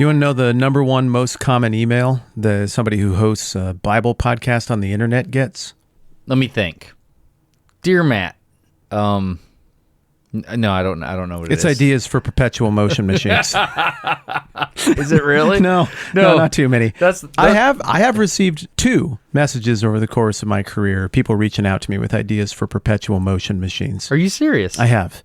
You want to know the number one most common email that somebody who hosts a Bible podcast on the internet gets? Let me think. Dear Matt, no, I don't know what it is. It's ideas for perpetual motion machines. Is it really? No, not too many. That's I have received 2 messages over the course of my career, people reaching out to me with ideas for perpetual motion machines. Are you serious? I have.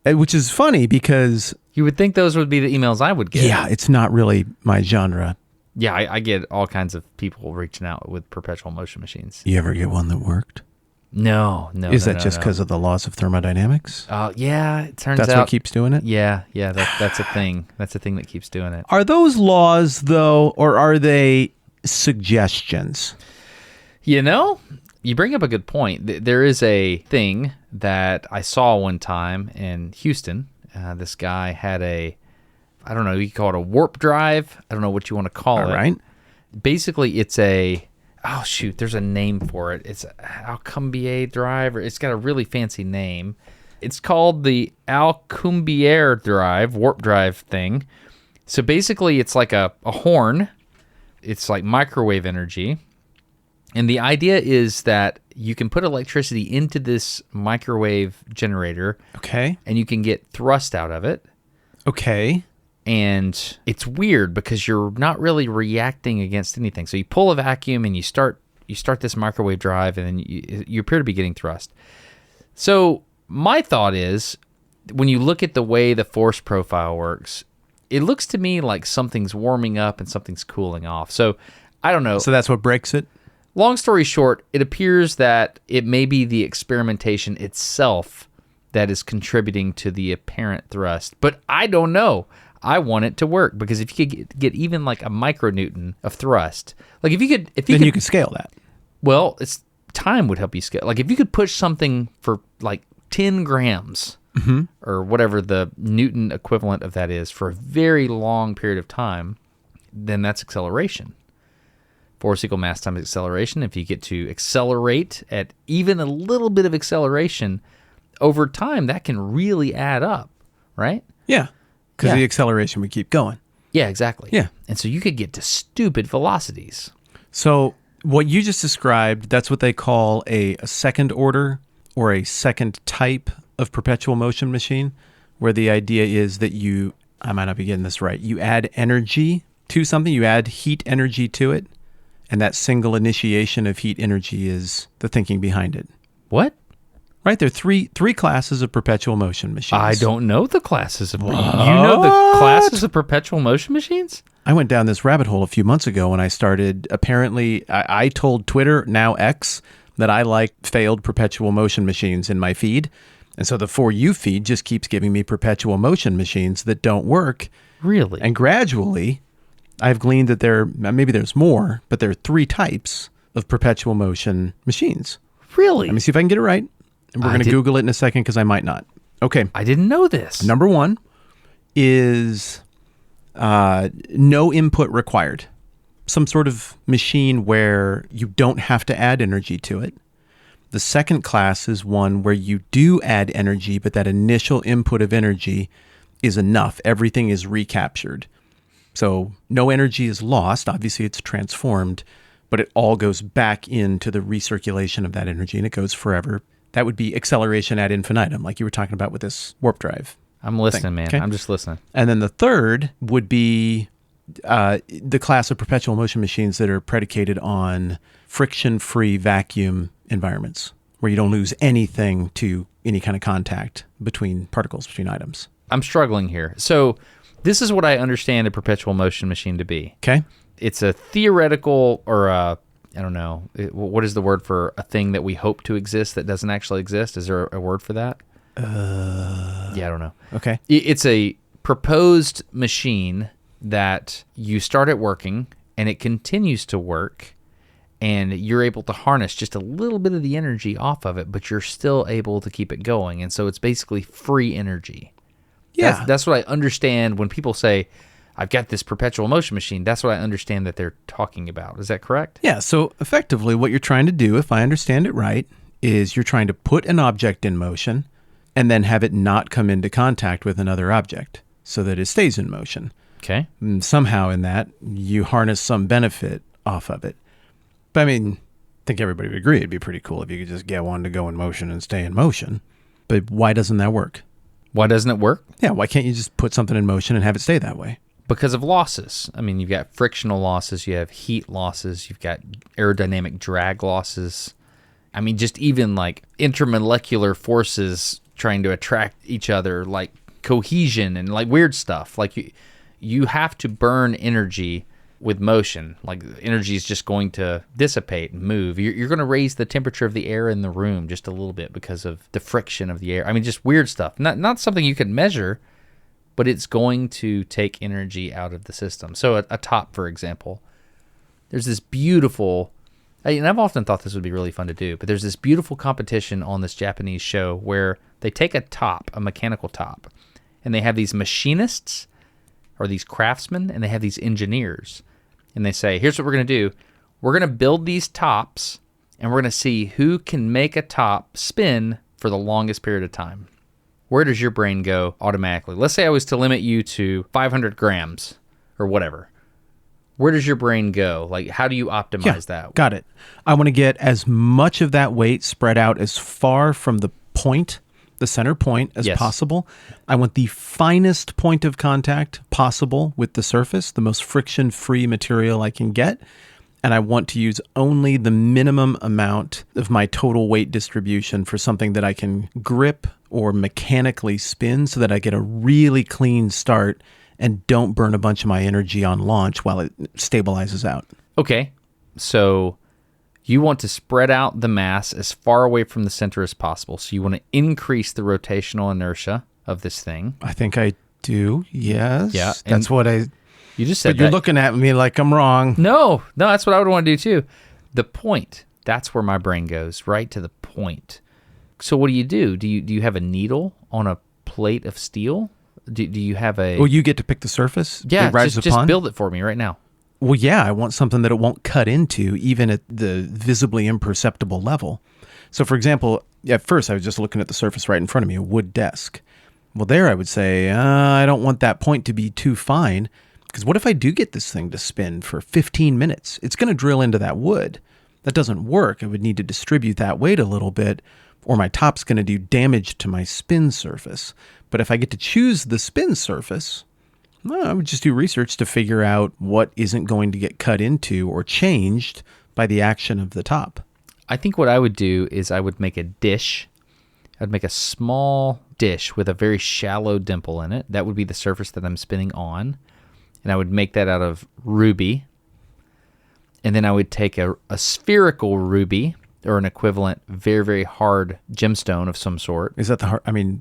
Which is funny because... You would think those would be the emails I would get. Yeah, it's not really my genre. Yeah, I get all kinds of people reaching out with perpetual motion machines. You ever get one that worked? No. Is that just because of the laws of thermodynamics? Yeah, it turns out... That's what keeps doing it? Yeah, that's a thing. That's a thing that keeps doing it. Are those laws, though, or are they suggestions? You know, you bring up a good point. There is a thing that I saw one time in Houston. This guy had I don't know, you could call it a warp drive. I don't know what you want to call it. All right. Basically, it's there's a name for it. It's Alcumbier drive, or it's got a really fancy name. It's called the Alcumbier drive, warp drive thing. So basically, it's like a horn. It's like microwave energy. And the idea is that you can put electricity into this microwave generator. Okay. And you can get thrust out of it. Okay. And it's weird because you're not really reacting against anything. So you pull a vacuum and you start this microwave drive, and then you appear to be getting thrust. So my thought is, when you look at the way the force profile works, it looks to me like something's warming up and something's cooling off. So I don't know. So that's what breaks it? Long story short, it appears that it may be the experimentation itself that is contributing to the apparent thrust. But I don't know. I want it to work, because if you could get even like a micronewton of thrust, like if you could, you could scale that. Well, time would help you scale. Like if you could push something for like 10 grams or whatever the Newton equivalent of that is for a very long period of time, then that's acceleration. Force equal mass times acceleration. If you get to accelerate at even a little bit of acceleration over time, that can really add up, right? Yeah, because the acceleration would keep going. Yeah, exactly. Yeah. And so you could get to stupid velocities. So what you just described, that's what they call a second order or a second type of perpetual motion machine, where the idea is that I might not be getting this right, you add energy to something, you add heat energy to it, and that single initiation of heat energy is the thinking behind it. What? Right, there are three classes of perpetual motion machines. I don't know the classes of... You know the classes of perpetual motion machines? I went down this rabbit hole a few months ago when I started. Apparently, I told Twitter, now X, that I like failed perpetual motion machines in my feed. And so the For You feed just keeps giving me perpetual motion machines that don't work. Really? And gradually, I've gleaned that maybe there's more, but there are 3 types of perpetual motion machines. Really? Let me see if I can get it right. And we're going to Google it in a second because I might not. Okay. I didn't know this. Number 1 is no input required. Some sort of machine where you don't have to add energy to it. The second class is one where you do add energy, but that initial input of energy is enough. Everything is recaptured. So no energy is lost. Obviously, it's transformed, but it all goes back into the recirculation of that energy, and it goes forever. That would be acceleration ad infinitum, like you were talking about with this warp drive. I'm listening, thing. man. Okay? I'm just listening. And then the third would be the class of perpetual motion machines that are predicated on friction-free vacuum environments, where you don't lose anything to any kind of contact between particles, between items. I'm struggling here. So this is what I understand a perpetual motion machine to be. Okay. It's a theoretical, or I don't know, what is the word for a thing that we hope to exist that doesn't actually exist? Is there a word for that? Yeah, I don't know. Okay. It's a proposed machine that you start it working, and it continues to work, and you're able to harness just a little bit of the energy off of it, but you're still able to keep it going. And so it's basically free energy. Yeah. That's what I understand when people say, I've got this perpetual motion machine. That's what I understand that they're talking about. Is that correct? Yeah. So effectively what you're trying to do, if I understand it right, is you're trying to put an object in motion and then have it not come into contact with another object so that it stays in motion. Okay. And somehow in that, you harness some benefit off of it. But I mean, I think everybody would agree it'd be pretty cool if you could just get one to go in motion and stay in motion. But why doesn't that work? Why doesn't it work? Yeah, why can't you just put something in motion and have it stay that way? Because of losses. I mean, you've got frictional losses, you have heat losses, you've got aerodynamic drag losses. I mean, just even like intermolecular forces trying to attract each other, like cohesion and like weird stuff. Like you have to burn energy with motion. Like energy is just going to dissipate and move. You're going to raise the temperature of the air in the room just a little bit because of the friction of the air. I mean, just weird stuff. Not something you can measure, but it's going to take energy out of the system. So a top, for example, there's this beautiful, and I've often thought this would be really fun to do, but there's this beautiful competition on this Japanese show where they take a top, a mechanical top, and they have these machinists or these craftsmen, and they have these engineers. And they say, here's what we're going to do. We're going to build these tops, and we're going to see who can make a top spin for the longest period of time. Where does your brain go automatically? Let's say I was to limit you to 500 grams or whatever. Where does your brain go? Like, how do you optimize that? Got it. I want to get as much of that weight spread out as far from the point, the center point, as possible. I want the finest point of contact possible with the surface, the most friction-free material I can get. And I want to use only the minimum amount of my total weight distribution for something that I can grip or mechanically spin so that I get a really clean start and don't burn a bunch of my energy on launch while it stabilizes out. Okay, so you want to spread out the mass as far away from the center as possible. So you want to increase the rotational inertia of this thing. I think I do, yes. Yeah. That's what I... You just said But you're looking at me like I'm wrong. No, that's what I would want to do too. The point, that's where my brain goes, right to the point. So what do? Do you have a needle on a plate of steel? Do you have a... Well, you get to pick the surface? Yeah, just build it for me right now. Well, yeah, I want something that it won't cut into, even at the visibly imperceptible level. So, for example, at first I was just looking at the surface right in front of me, a wood desk. Well, there I would say, I don't want that point to be too fine, because what if I do get this thing to spin for 15 minutes? It's going to drill into that wood. That doesn't work. I would need to distribute that weight a little bit, or my top's going to do damage to my spin surface. But if I get to choose the spin surface, I would just do research to figure out what isn't going to get cut into or changed by the action of the top. I think what I would do is I would make a dish. I'd make a small dish with a very shallow dimple in it. That would be the surface that I'm spinning on. And I would make that out of ruby. And then I would take a spherical ruby or an equivalent very, very hard gemstone of some sort. Is that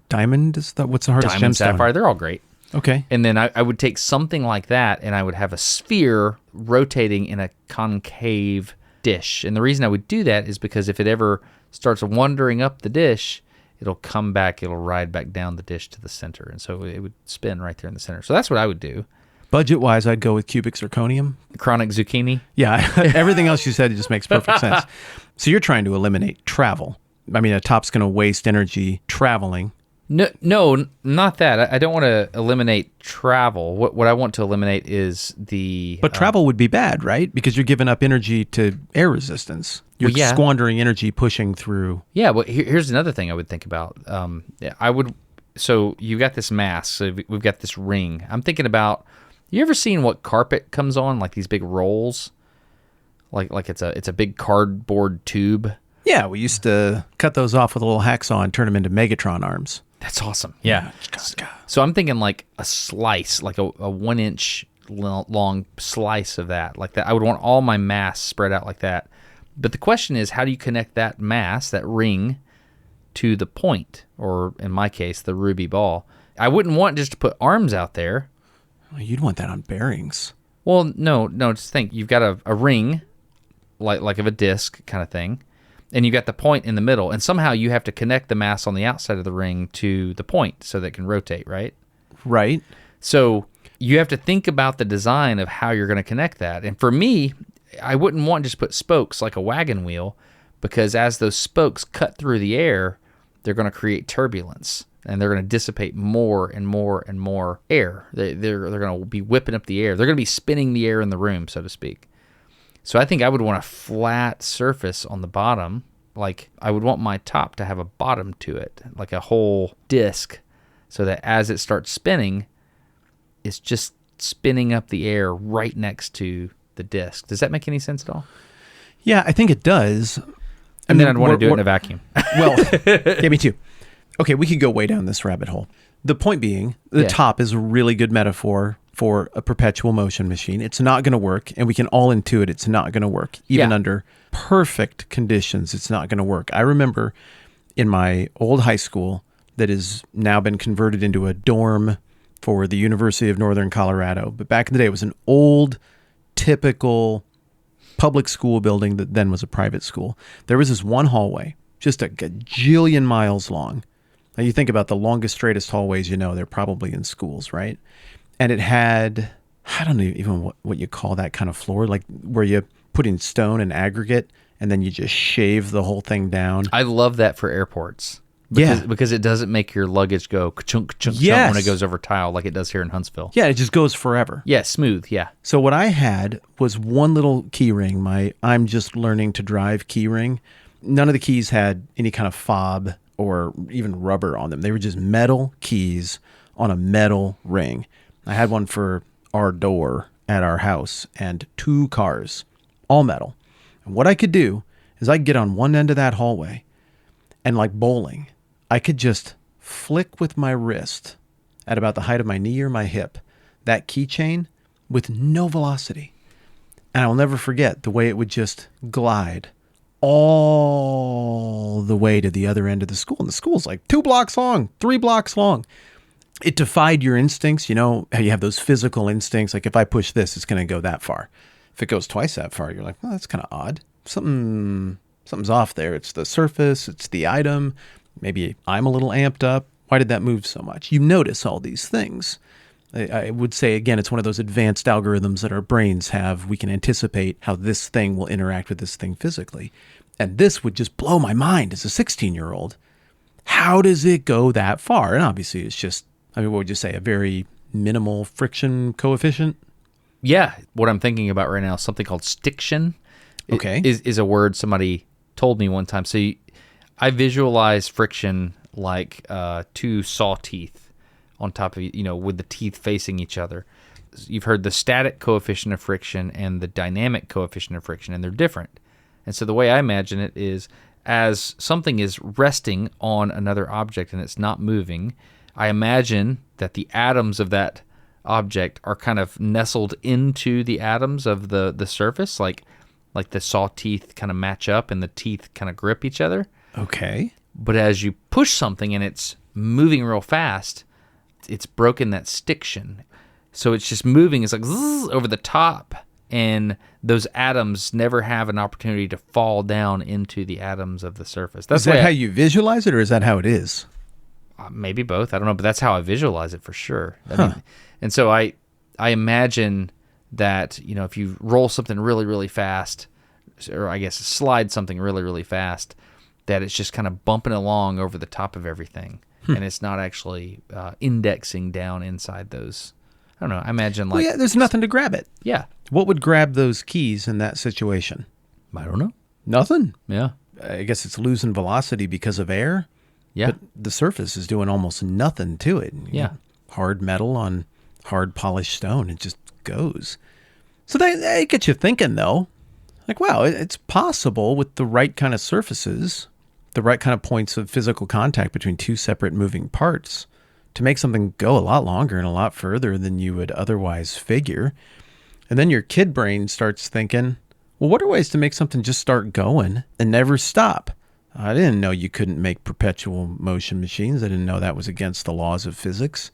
diamond? What's the hardest diamond, gemstone? Sapphire, they're all great. Okay. And then I would take something like that and I would have a sphere rotating in a concave dish. And the reason I would do that is because if it ever starts wandering up the dish, it'll come back, it'll ride back down the dish to the center. And so it would spin right there in the center. So that's what I would do. Budget-wise, I'd go with cubic zirconium. Chronic zucchini? Yeah, everything else you said just makes perfect sense. So you're trying to eliminate travel. I mean, a top's going to waste energy traveling. No, not that. I don't want to eliminate travel. What I want to eliminate is the... But travel would be bad, right? Because you're giving up energy to air resistance. You're squandering energy pushing through. Yeah, well, here's another thing I would think about. So you got this mass. So we've got this ring. I'm thinking about... You ever seen what carpet comes on, like these big rolls? Like it's a big cardboard tube? Yeah, we used to cut those off with a little hacksaw and turn them into Megatron arms. That's awesome. Yeah. So I'm thinking like a slice, like a 1 inch long slice of that. Like that. I would want all my mass spread out like that. But the question is, how do you connect that mass, that ring, to the point, or in my case, the ruby ball? I wouldn't want just to put arms out there. You'd want that on bearings. Well, no. Just think, you've got a ring, like of a disc kind of thing, and you got the point in the middle, and somehow you have to connect the mass on the outside of the ring to the point so that it can rotate, right? Right. So you have to think about the design of how you're going to connect that. And for me, I wouldn't want to just put spokes like a wagon wheel, because as those spokes cut through the air, they're going to create turbulence. and they're going to dissipate more and more and more air. They're going to be whipping up the air. They're going to be spinning the air in the room, so to speak. So I think I would want a flat surface on the bottom. Like I would want my top to have a bottom to it, like a whole disc, so that as it starts spinning, it's just spinning up the air right next to the disc. Does that make any sense at all? Yeah, I think it does. And then I'd want to do it in a vacuum. Well, yeah, me too. Okay, we could go way down this rabbit hole. The point being, the top is a really good metaphor for a perpetual motion machine. It's not going to work, and we can all intuit it's not going to work. Even under perfect conditions, it's not going to work. I remember in my old high school that has now been converted into a dorm for the University of Northern Colorado. But back in the day, it was an old, typical public school building that then was a private school. There was this one hallway, just a gajillion miles long. Now you think about the longest, straightest hallways, they're probably in schools, right? And it had, I don't know even what you call that kind of floor, like where you put in stone and aggregate and then you just shave the whole thing down. I love that for airports. Because it doesn't make your luggage go ka-chunk, ka-chunk, yes. when it goes over tile like it does here in Huntsville. Yeah, it just goes forever. Yeah, smooth, yeah. So what I had was one little key ring, my I'm just learning to drive key ring. None of the keys had any kind of fob or even rubber on them. They were just metal keys on a metal ring. I had one for our door at our house and 2 cars, all metal. And what I could do is I could get on one end of that hallway and like bowling, I could just flick with my wrist at about the height of my knee or my hip, that keychain with no velocity. And I'll never forget the way it would just glide all the way to the other end of the school. And the school's like 2 blocks long, 3 blocks long. It defied your instincts. You know how you have those physical instincts. Like if I push this, it's going to go that far. If it goes twice that far, you're like, well, that's kind of odd. Something's off there. It's the surface. It's the item. Maybe I'm a little amped up. Why did that move so much? You notice all these things. I would say, again, it's one of those advanced algorithms that our brains have. We can anticipate how this thing will interact with this thing physically. And this would just blow my mind as a 16-year-old. How does it go that far? And obviously it's just, what would you say, a very minimal friction coefficient? Yeah. What I'm thinking about right now is something called stiction. Okay. Is a word somebody told me one time. So I visualize friction like 2 saw teeth on top of, with the teeth facing each other. You've heard the static coefficient of friction and the dynamic coefficient of friction, and they're different. And so the way I imagine it is, as something is resting on another object and it's not moving, I imagine that the atoms of that object are kind of nestled into the atoms of the surface, like the saw teeth kind of match up and the teeth kind of grip each other. Okay. But as you push something and it's moving real fast, it's broken that stiction. So it's just moving. It's like zzz, over the top. And those atoms never have an opportunity to fall down into the atoms of the surface. Is that how you visualize it, or is that how it is? Maybe both. I don't know, but that's how I visualize it for sure. I mean, and so I imagine that, if you roll something really, really fast, or I guess slide something really, really fast, that it's just kind of bumping along over the top of everything. And it's not actually indexing down inside those. I don't know. I imagine like... Well, yeah, there's nothing to grab it. Yeah. What would grab those keys in that situation? I don't know. Nothing. Yeah. I guess it's losing velocity because of air. Yeah. But the surface is doing almost nothing to it. Yeah. Hard metal on hard polished stone. It just goes. So they get you thinking, though. Like, wow, it's possible with the right kind of surfaces, the right kind of points of physical contact between 2 separate moving parts, to make something go a lot longer and a lot further than you would otherwise figure. And then your kid brain starts thinking, well, what are ways to make something just start going and never stop? I didn't know you couldn't make perpetual motion machines. I didn't know that was against the laws of physics.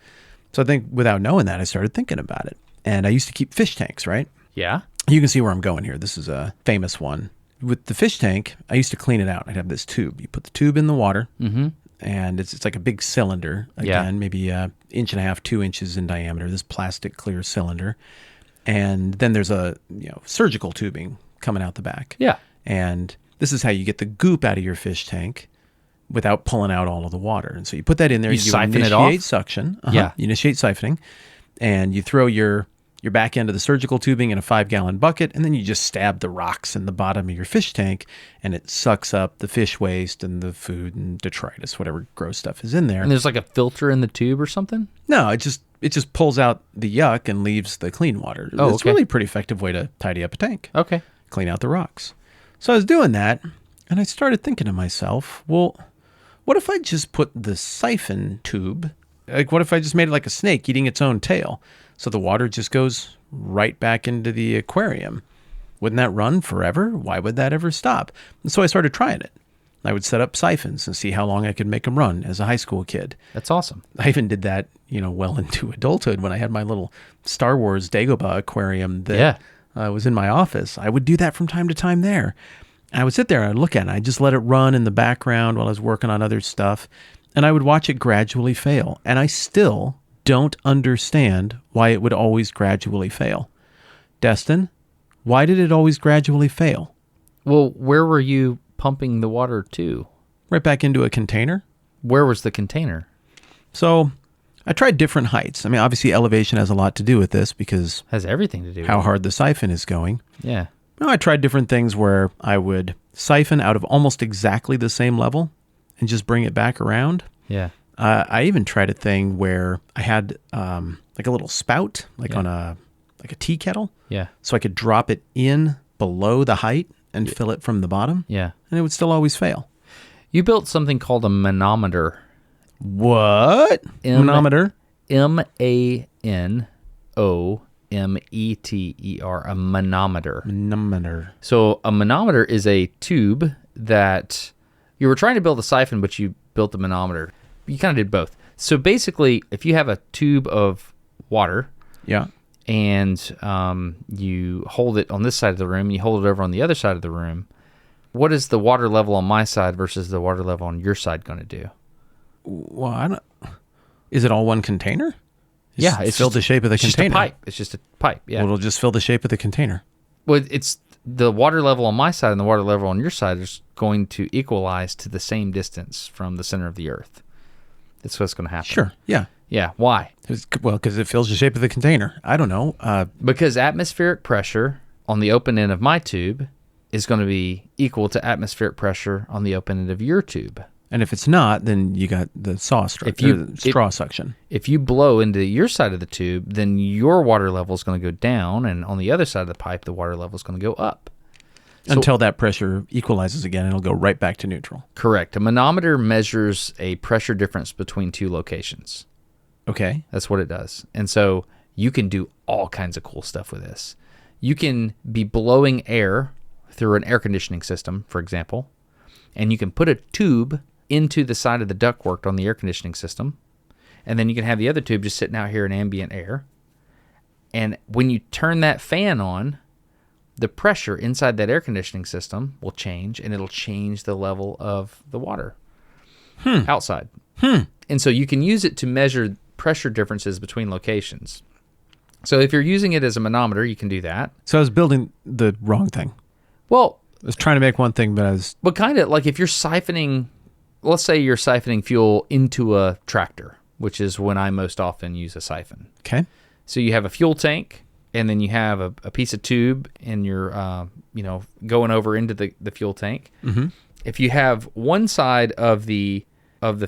So I think without knowing that, I started thinking about it. And I used to keep fish tanks, right? Yeah. You can see where I'm going here. This is a famous one. With the fish tank, I used to clean it out. I'd have this tube. You put the tube in the water, and it's like a big cylinder, again, maybe 1.5 inches, 2 inches in diameter, this plastic clear cylinder. And then there's a surgical tubing coming out the back. Yeah. And this is how you get the goop out of your fish tank without pulling out all of the water. And so you put that in there. You siphon it off? Initiate suction. Yeah. You initiate siphoning, and you throw your back end of the surgical tubing in a 5-gallon bucket, and then you just stab the rocks in the bottom of your fish tank, and it sucks up the fish waste and the food and detritus, whatever gross stuff is in there. And there's like a filter in the tube or something? No, it just pulls out the yuck and leaves the clean water. Oh, It's okay. really a pretty effective way to tidy up a tank. Okay. Clean out the rocks. So I was doing that, and I started thinking to myself, well, what if I just put the siphon tube, like what if I just made it like a snake eating its own tail? So the water just goes right back into the aquarium. Wouldn't that run forever? Why would that ever stop? And so I started trying it. I would set up siphons and see how long I could make them run as a high school kid. That's awesome. I even did that, well into adulthood when I had my little Star Wars Dagobah aquarium that was in my office. I would do that from time to time there. I would sit there and I'd look at it. I'd just let it run in the background while I was working on other stuff. And I would watch it gradually fail. And I still don't understand why it would always gradually fail. Destin, why did it always gradually fail? Well, where were you pumping the water to? Right back into a container. Where was the container? So I tried different heights. I mean, obviously elevation has a lot to do with this because Has everything to do with how it. hard the siphon is going. Yeah. I tried different things where I would siphon out of almost exactly the same level and just bring it back around. Yeah. I even tried a thing where I had like a little spout, like on a tea kettle, Yeah. so I could drop it in below the height and fill it from the bottom, Yeah. and it would still always fail. You built something called a manometer. What? Manometer? MANOMETER, a manometer. Manometer. So a manometer is a tube that you were trying to build a siphon, but you built a manometer. You kind of did both. So basically, if you have a tube of water Yeah. and you hold it on this side of the room, and you hold it over on the other side of the room, what is the water level on my side versus the water level on your side going to do? Well, I don't. Is it all one container? Yeah, it's fill the shape of the It's just container. a pipe. It's just a pipe. Yeah. Well, it'll just fill the shape of the container. Well, it's the water level on my side and the water level on your side is going to equalize to the same distance from the center of the earth. That's what's going to happen. Sure. Yeah. Yeah. Why? Because it fills the shape of the container. I don't know. Because atmospheric pressure on the open end of my tube is going to be equal to atmospheric pressure on the open end of your tube. And if it's not, then you got the straw suction. If you blow into your side of the tube, then your water level is going to go down, and on the other side of the pipe, the water level is going to go up. Until that pressure equalizes again, it'll go right back to neutral. Correct. A manometer measures a pressure difference between two locations. Okay. That's what it does. And so you can do all kinds of cool stuff with this. You can be blowing air through an air conditioning system, for example, and you can put a tube into the side of the ductwork on the air conditioning system, and then you can have the other tube just sitting out here in ambient air. And when you turn that fan on, the pressure inside that air conditioning system will change, and it'll change the level of the water outside. And so you can use it to measure pressure differences between locations. So if you're using it as a manometer, you can do that. So I was building the wrong thing. Well, I was trying to make one thing, but I was... But kind of like if you're siphoning, let's say you're siphoning fuel into a tractor, which is when I most often use a siphon. Okay. So you have a fuel tank, and then you have a piece of tube, and you're, going over into the fuel tank. Mm-hmm. If you have one side of the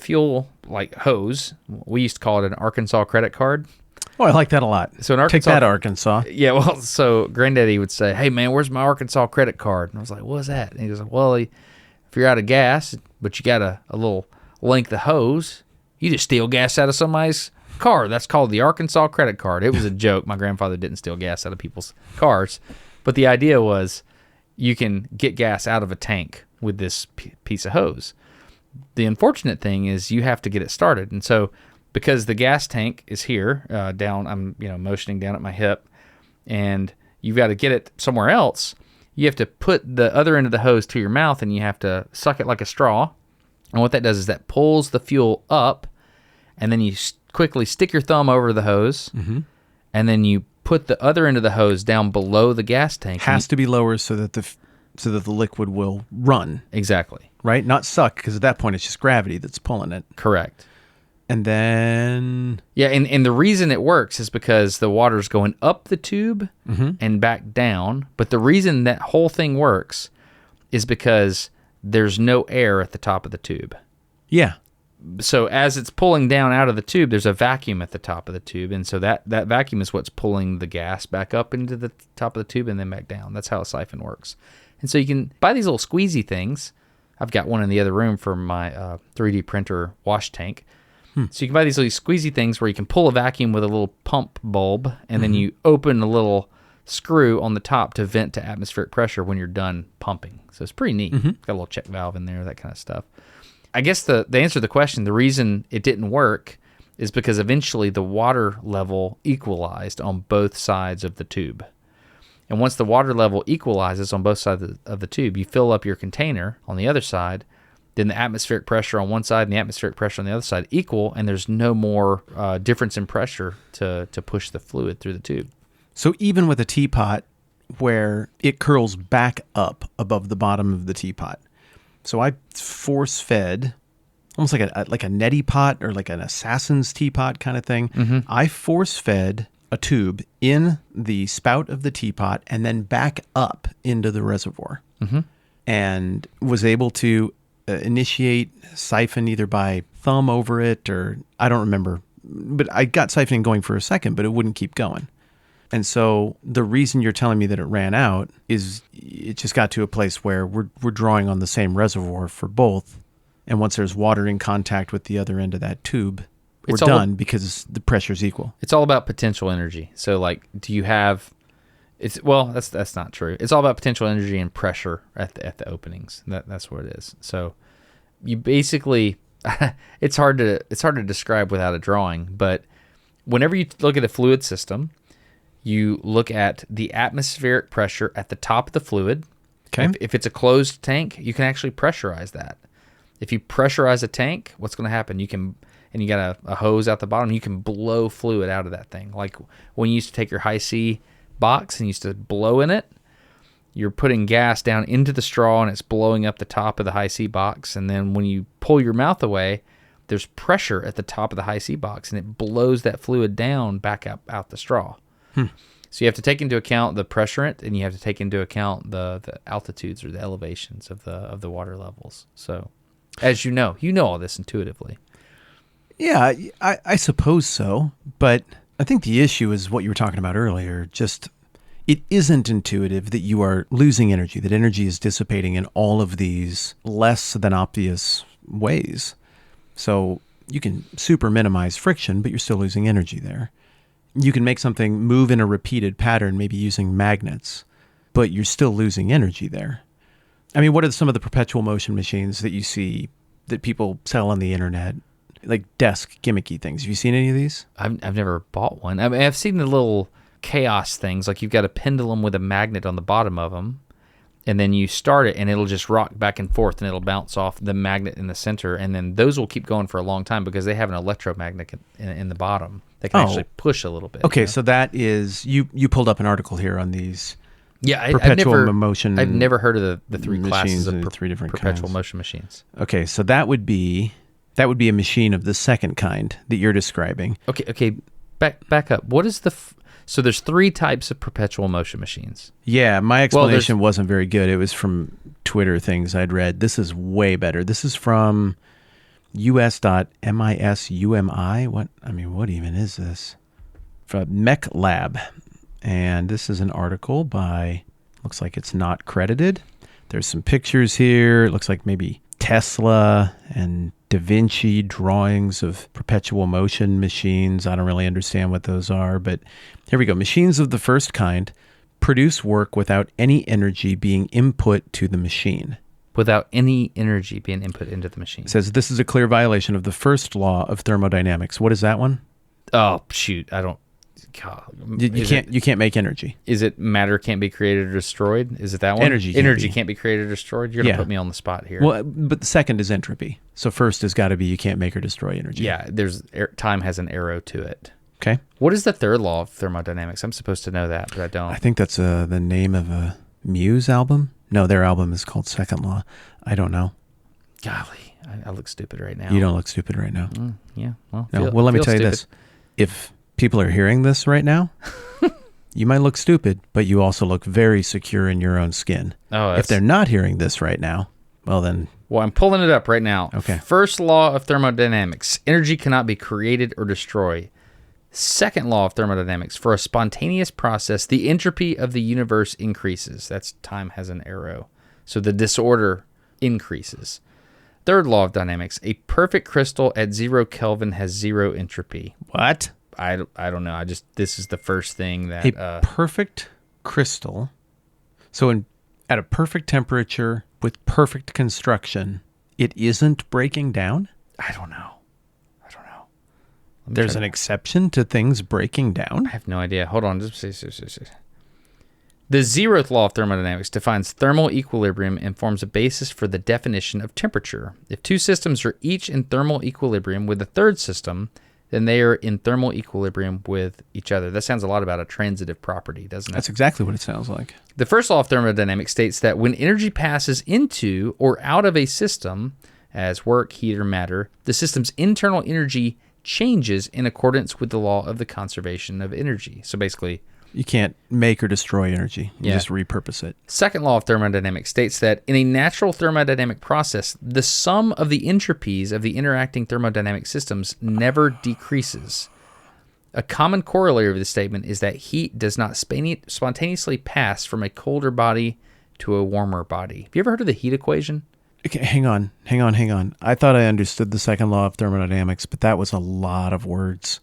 fuel like hose, we used to call it an Arkansas credit card. Oh, I like that a lot. So in Arkansas, take that, Arkansas. Yeah, well, so Granddaddy would say, "Hey, man, where's my Arkansas credit card?" And I was like, "What's that?" And he goes, "Well, if you're out of gas, but you got a little length of hose, you just steal gas out of somebody's car. That's called the Arkansas credit card." It was a joke. My grandfather didn't steal gas out of people's cars, but the idea was you can get gas out of a tank with this piece of hose. The unfortunate thing is you have to get it started, and so because the gas tank is here down, I'm motioning down at my hip, and you've got to get it somewhere else. You have to put the other end of the hose to your mouth, and you have to suck it like a straw. And what that does is that pulls the fuel up, and then you quickly stick your thumb over the hose, and then you put the other end of the hose down below the gas tank. Has to be lower so that the liquid will run. Exactly. right? Not suck, because at that point it's just gravity that's pulling it. Correct. And then... Yeah, and the reason it works is because the water's going up the tube and back down. But the reason that whole thing works is because there's no air at the top of the tube. Yeah. So as it's pulling down out of the tube, there's a vacuum at the top of the tube. And so that vacuum is what's pulling the gas back up into the top of the tube and then back down. That's how a siphon works. And so you can buy these little squeezy things. I've got one in the other room for my 3D printer wash tank. So you can buy these little squeezy things where you can pull a vacuum with a little pump bulb, and then you open a little screw on the top to vent to atmospheric pressure when you're done pumping. So it's pretty neat. Got a little check valve in there, that kind of stuff. I guess the answer to the question, the reason it didn't work is because eventually the water level equalized on both sides of the tube. And once the water level equalizes on both sides of the tube, you fill up your container on the other side, then the atmospheric pressure on one side and the atmospheric pressure on the other side equal, and there's no more difference in pressure to push the fluid through the tube. So even with a teapot where it curls back up above the bottom of the teapot, so I force-fed, almost like a neti pot or like an assassin's teapot kind of thing. I force-fed a tube in the spout of the teapot and then back up into the reservoir, and was able to initiate siphon either by thumb over it or I don't remember, but I got siphoning going for a second, but it wouldn't keep going. And so the reason you're telling me that it ran out is it just got to a place where we're drawing on the same reservoir for both. And once there's water in contact with the other end of that tube, we're done because the pressure's equal. It's all about potential energy. So like, do you have... that's not true. It's all about potential energy and pressure at the openings. That's what it is. So you basically, it's hard to describe without a drawing. But whenever you look at a fluid system, you look at the atmospheric pressure at the top of the fluid. Okay. If it's a closed tank, you can actually pressurize that. If you pressurize a tank, what's going to happen? And you got a hose out the bottom. You can blow fluid out of that thing. Like when you used to take your high C box and used to blow in it, you're putting gas down into the straw and it's blowing up the top of the high C box, and then when you pull your mouth away, there's pressure at the top of the high C box and it blows that fluid down back up out the straw. So you have to take into account the pressurant, and you have to take into account the altitudes or the elevations of the water levels. So as you know all this intuitively. Yeah, I suppose so, but I think the issue is what you were talking about earlier. Just, it isn't intuitive that you are losing energy, that energy is dissipating in all of these less than obvious ways. So you can super minimize friction, but you're still losing energy there. You can make something move in a repeated pattern, maybe using magnets, but you're still losing energy there. I mean, what are some of the perpetual motion machines that you see that people sell on the internet? Like desk gimmicky things. Have you seen any of these? I've never bought one. I mean, I've seen the little chaos things. Like you've got a pendulum with a magnet on the bottom of them, and then you start it, and it'll just rock back and forth, and it'll bounce off the magnet in the center, and then those will keep going for a long time because they have an electromagnet in the bottom. They can actually push a little bit. Okay, so that is you pulled up an article here on these. Yeah, perpetual motion. I've never heard of the three classes of three different perpetual kinds. Motion machines. Okay, so that would be a machine of the second kind that you're describing. Okay, back up. What is so there's three types of perpetual motion machines. Yeah, my explanation wasn't very good. It was from Twitter things I'd read. This is way better. This is from us.misumi. What even is this? From Mech Lab. And this is an article by, looks like it's not credited. There's some pictures here. It looks like maybe Tesla and Da Vinci drawings of perpetual motion machines. I don't really understand what those are, but here we go. Machines of the first kind produce work without any energy being input to the machine. Without any energy being input into the machine. It says this is a clear violation of the first law of thermodynamics. What is that one? Oh, shoot. I don't... God. You can't make energy. Is it matter can't be created or destroyed? Is it that one? Energy can't be created or destroyed? You're going to put me on the spot here. Well, but the second is entropy. So first has got to be you can't make or destroy energy. Yeah, time has an arrow to it. Okay. What is the third law of thermodynamics? I'm supposed to know that, but I don't. I think that's the name of a Muse album. No, their album is called Second Law. I don't know. Golly, I look stupid right now. You don't look stupid right now. Yeah. Well, No. Well, let me tell you this. If people are hearing this right now, you might look stupid, but you also look very secure in your own skin. Oh, if they're not hearing this right now, well then... Well, I'm pulling it up right now. Okay. First law of thermodynamics. Energy cannot be created or destroyed. Second law of thermodynamics. For a spontaneous process, the entropy of the universe increases. That's time has an arrow. So the disorder increases. Third law of dynamics. A perfect crystal at 0 Kelvin has 0 entropy. What? I don't know. This is the first thing that... A perfect crystal. So at a perfect temperature with perfect construction, it isn't breaking down? I don't know. There's an exception to things breaking down? I have no idea. Hold on. Just see. The 0th law of thermodynamics defines thermal equilibrium and forms a basis for the definition of temperature. If two systems are each in thermal equilibrium with a third system, then they are in thermal equilibrium with each other. That sounds a lot about a transitive property, doesn't it? That's exactly what it sounds like. The first law of thermodynamics states that when energy passes into or out of a system, as work, heat, or matter, the system's internal energy changes in accordance with the law of the conservation of energy. So basically... You can't make or destroy energy. You just repurpose it. Second law of thermodynamics states that in a natural thermodynamic process, the sum of the entropies of the interacting thermodynamic systems never decreases. A common corollary of this statement is that heat does not spontaneously pass from a colder body to a warmer body. Have you ever heard of the heat equation? Okay, hang on. I thought I understood the second law of thermodynamics, but that was a lot of words.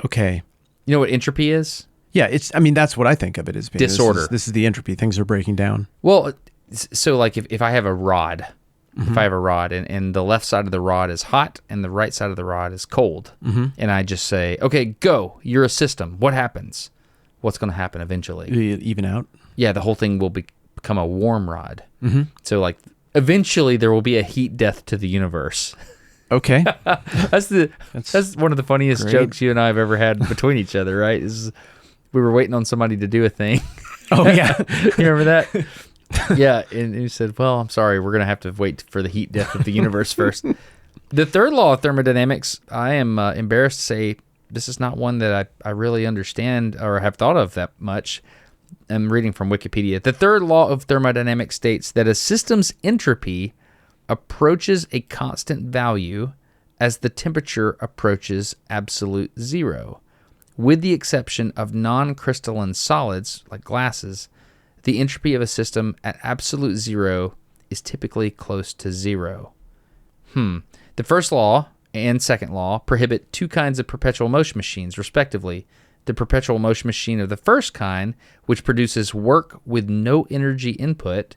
Okay. You know what entropy is? Yeah, that's what I think of it as being. Disorder. This is the entropy. Things are breaking down. Well, so like if I have a rod, and the left side of the rod is hot and the right side of the rod is cold, and I just say, okay, go, you're a system. What happens? What's going to happen eventually? Even out? Yeah, the whole thing will become a warm rod. So like eventually there will be a heat death to the universe. Okay. That's one of the funniest jokes you and I have ever had between each other, right? We were waiting on somebody to do a thing. Oh, yeah. You remember that? Yeah, and he said, well, I'm sorry, we're going to have to wait for the heat death of the universe first. The third law of thermodynamics, I am embarrassed to say this is not one that I really understand or have thought of that much. I'm reading from Wikipedia. The third law of thermodynamics states that a system's entropy approaches a constant value as the temperature approaches absolute zero. With the exception of non-crystalline solids, like glasses, the entropy of a system at absolute zero is typically close to zero. The first law and second law prohibit two kinds of perpetual motion machines, respectively. The perpetual motion machine of the first kind, which produces work with no energy input,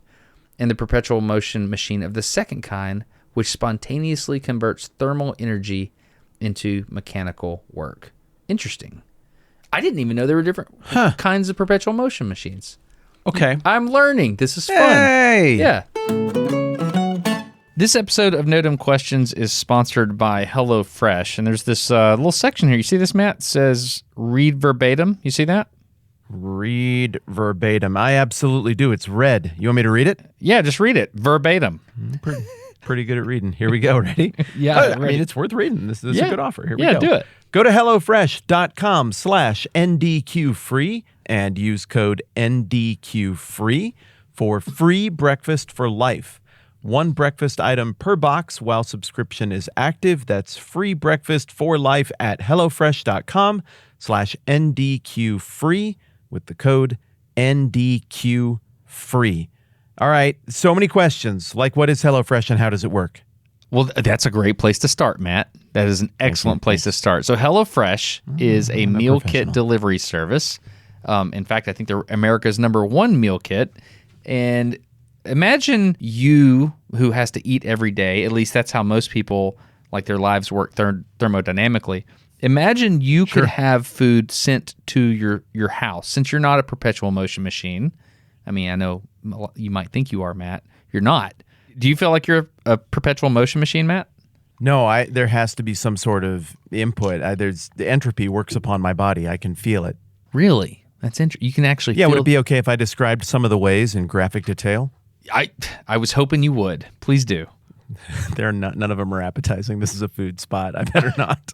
and the perpetual motion machine of the second kind, which spontaneously converts thermal energy into mechanical work. Interesting. I didn't even know there were different kinds of perpetual motion machines. Okay. I'm learning. This is fun. Hey! Yeah. This episode of No Dumb Questions is sponsored by HelloFresh, and there's this little section here. You see this, Matt? It says read verbatim. You see that? Read verbatim. I absolutely do. It's red. You want me to read it? Yeah, just read it verbatim. Pretty good at reading. Here we go. Ready? Yeah. I mean, it's worth reading. This is a good offer. Here we go. Yeah, do it. Go to HelloFresh.com/NDQFree and use code NDQFree for free breakfast for life. One breakfast item per box while subscription is active. That's free breakfast for life at HelloFresh.com/NDQFree with the code NDQFree. All right. So many questions. Like, what is HelloFresh and how does it work? Well, that's a great place to start, Matt. That is an excellent place to start. So HelloFresh is a meal kit delivery service. In fact, I think they're America's #1 meal kit. And imagine you who has to eat every day. At least that's how most people, like their lives work thermodynamically. Imagine you could have food sent to your house. Since you're not a perpetual motion machine, I mean, I know you might think you are, Matt. You're not. Do you feel like you're a perpetual motion machine, Matt? No, there has to be some sort of input. The entropy works upon my body. I can feel it. Really? That's interesting. You can actually feel... would it be okay if I described some of the ways in graphic detail? I was hoping you would. Please do. None of them are appetizing. This is a food spot. I better not.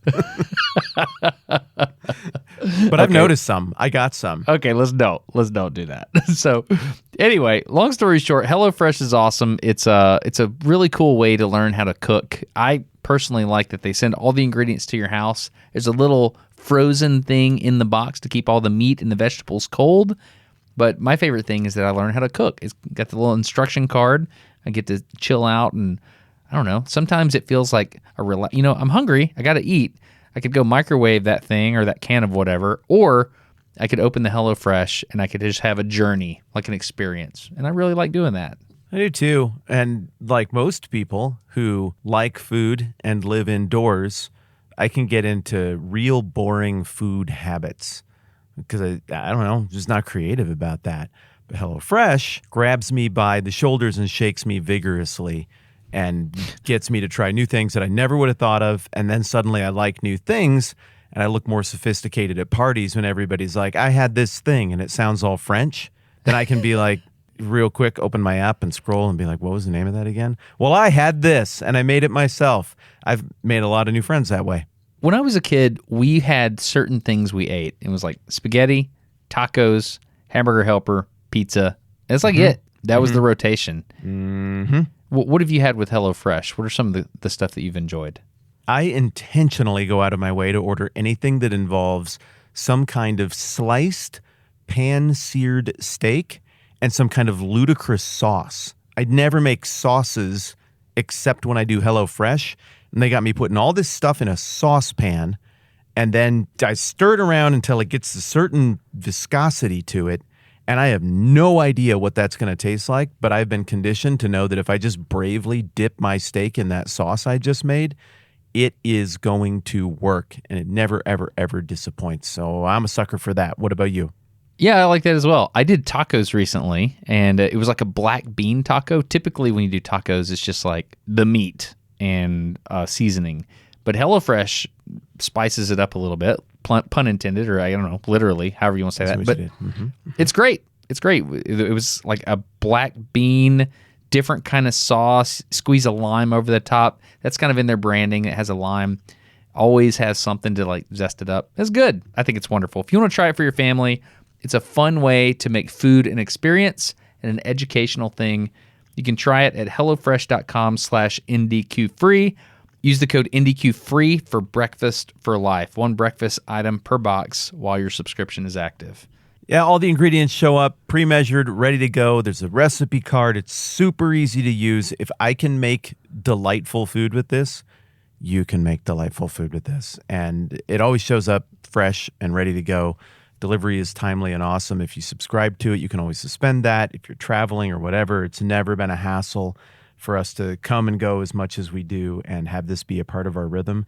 But I've noticed some. I got some. Okay, let's don't do that. So, anyway, long story short, HelloFresh is awesome. It's a really cool way to learn how to cook. I personally like that they send all the ingredients to your house. There's a little frozen thing in the box to keep all the meat and the vegetables cold. But my favorite thing is that I learn how to cook. It's got the little instruction card. I get to chill out, and I don't know. Sometimes it feels like I'm hungry. I got to eat. I could go microwave that thing or that can of whatever, or I could open the HelloFresh and I could just have a journey, like an experience. And I really like doing that. I do too. And like most people who like food and live indoors, I can get into real boring food habits because I don't know, I'm just not creative about that. But HelloFresh grabs me by the shoulders and shakes me vigorously and gets me to try new things that I never would have thought of. And then suddenly I like new things and I look more sophisticated at parties when everybody's like, I had this thing and it sounds all French. Then I can be like, real quick, open my app and scroll and be like, what was the name of that again? Well, I had this and I made it myself. I've made a lot of new friends that way. When I was a kid, we had certain things we ate. It was like spaghetti, tacos, hamburger helper, pizza. It's like it. That was the rotation. Mm-hmm. What have you had with HelloFresh? What are some of the stuff that you've enjoyed? I intentionally go out of my way to order anything that involves some kind of sliced, pan-seared steak and some kind of ludicrous sauce. I'd never make sauces except when I do HelloFresh. And they got me putting all this stuff in a saucepan, and then I stir it around until it gets a certain viscosity to it. And I have no idea what that's going to taste like, but I've been conditioned to know that if I just bravely dip my steak in that sauce I just made, it is going to work, and it never, ever, ever disappoints. So I'm a sucker for that. What about you? Yeah, I like that as well. I did tacos recently, and it was like a black bean taco. Typically, when you do tacos, it's just like the meat and seasoning. But HelloFresh spices it up a little bit, pun intended, or I don't know, literally, however you want to say that. But it's great. It's great. It was like a black bean, different kind of sauce, squeeze a lime over the top. That's kind of in their branding. It has a lime. Always has something to like zest it up. It's good. I think it's wonderful. If you want to try it for your family, it's a fun way to make food an experience and an educational thing. You can try it at hellofresh.com/NDQfree. Use the code NDQfree for breakfast for life. One breakfast item per box while your subscription is active. Yeah, all the ingredients show up pre-measured, ready to go. There's a recipe card. It's super easy to use. If I can make delightful food with this, you can make delightful food with this. And it always shows up fresh and ready to go. Delivery is timely and awesome. If you subscribe to it, you can always suspend that. If you're traveling or whatever, it's never been a hassle for us to come and go as much as we do and have this be a part of our rhythm.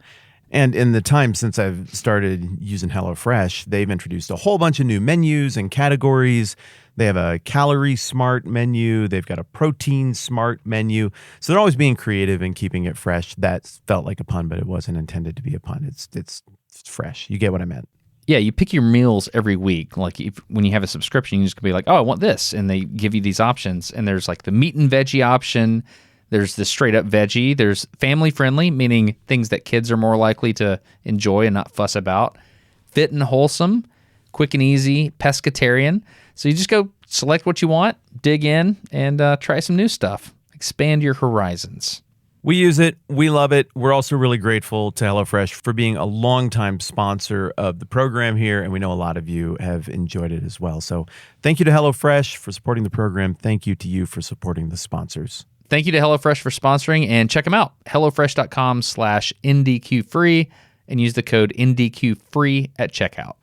And in the time since I've started using HelloFresh, they've introduced a whole bunch of new menus and categories. They have a calorie smart menu. They've got a protein smart menu. So they're always being creative and keeping it fresh. That felt like a pun, but it wasn't intended to be a pun. It's fresh. You get what I meant. Yeah, you pick your meals every week. Like when you have a subscription, you just can be like, oh, I want this. And they give you these options. And there's like the meat and veggie option. There's the straight up veggie. There's family friendly, meaning things that kids are more likely to enjoy and not fuss about. Fit and wholesome, quick and easy, pescatarian. So you just go select what you want, dig in, and try some new stuff. Expand your horizons. We use it. We love it. We're also really grateful to HelloFresh for being a longtime sponsor of the program here, and we know a lot of you have enjoyed it as well. So thank you to HelloFresh for supporting the program. Thank you to you for supporting the sponsors. Thank you to HelloFresh for sponsoring, and check them out, hellofresh.com/NDQfree, and use the code NDQfree at checkout.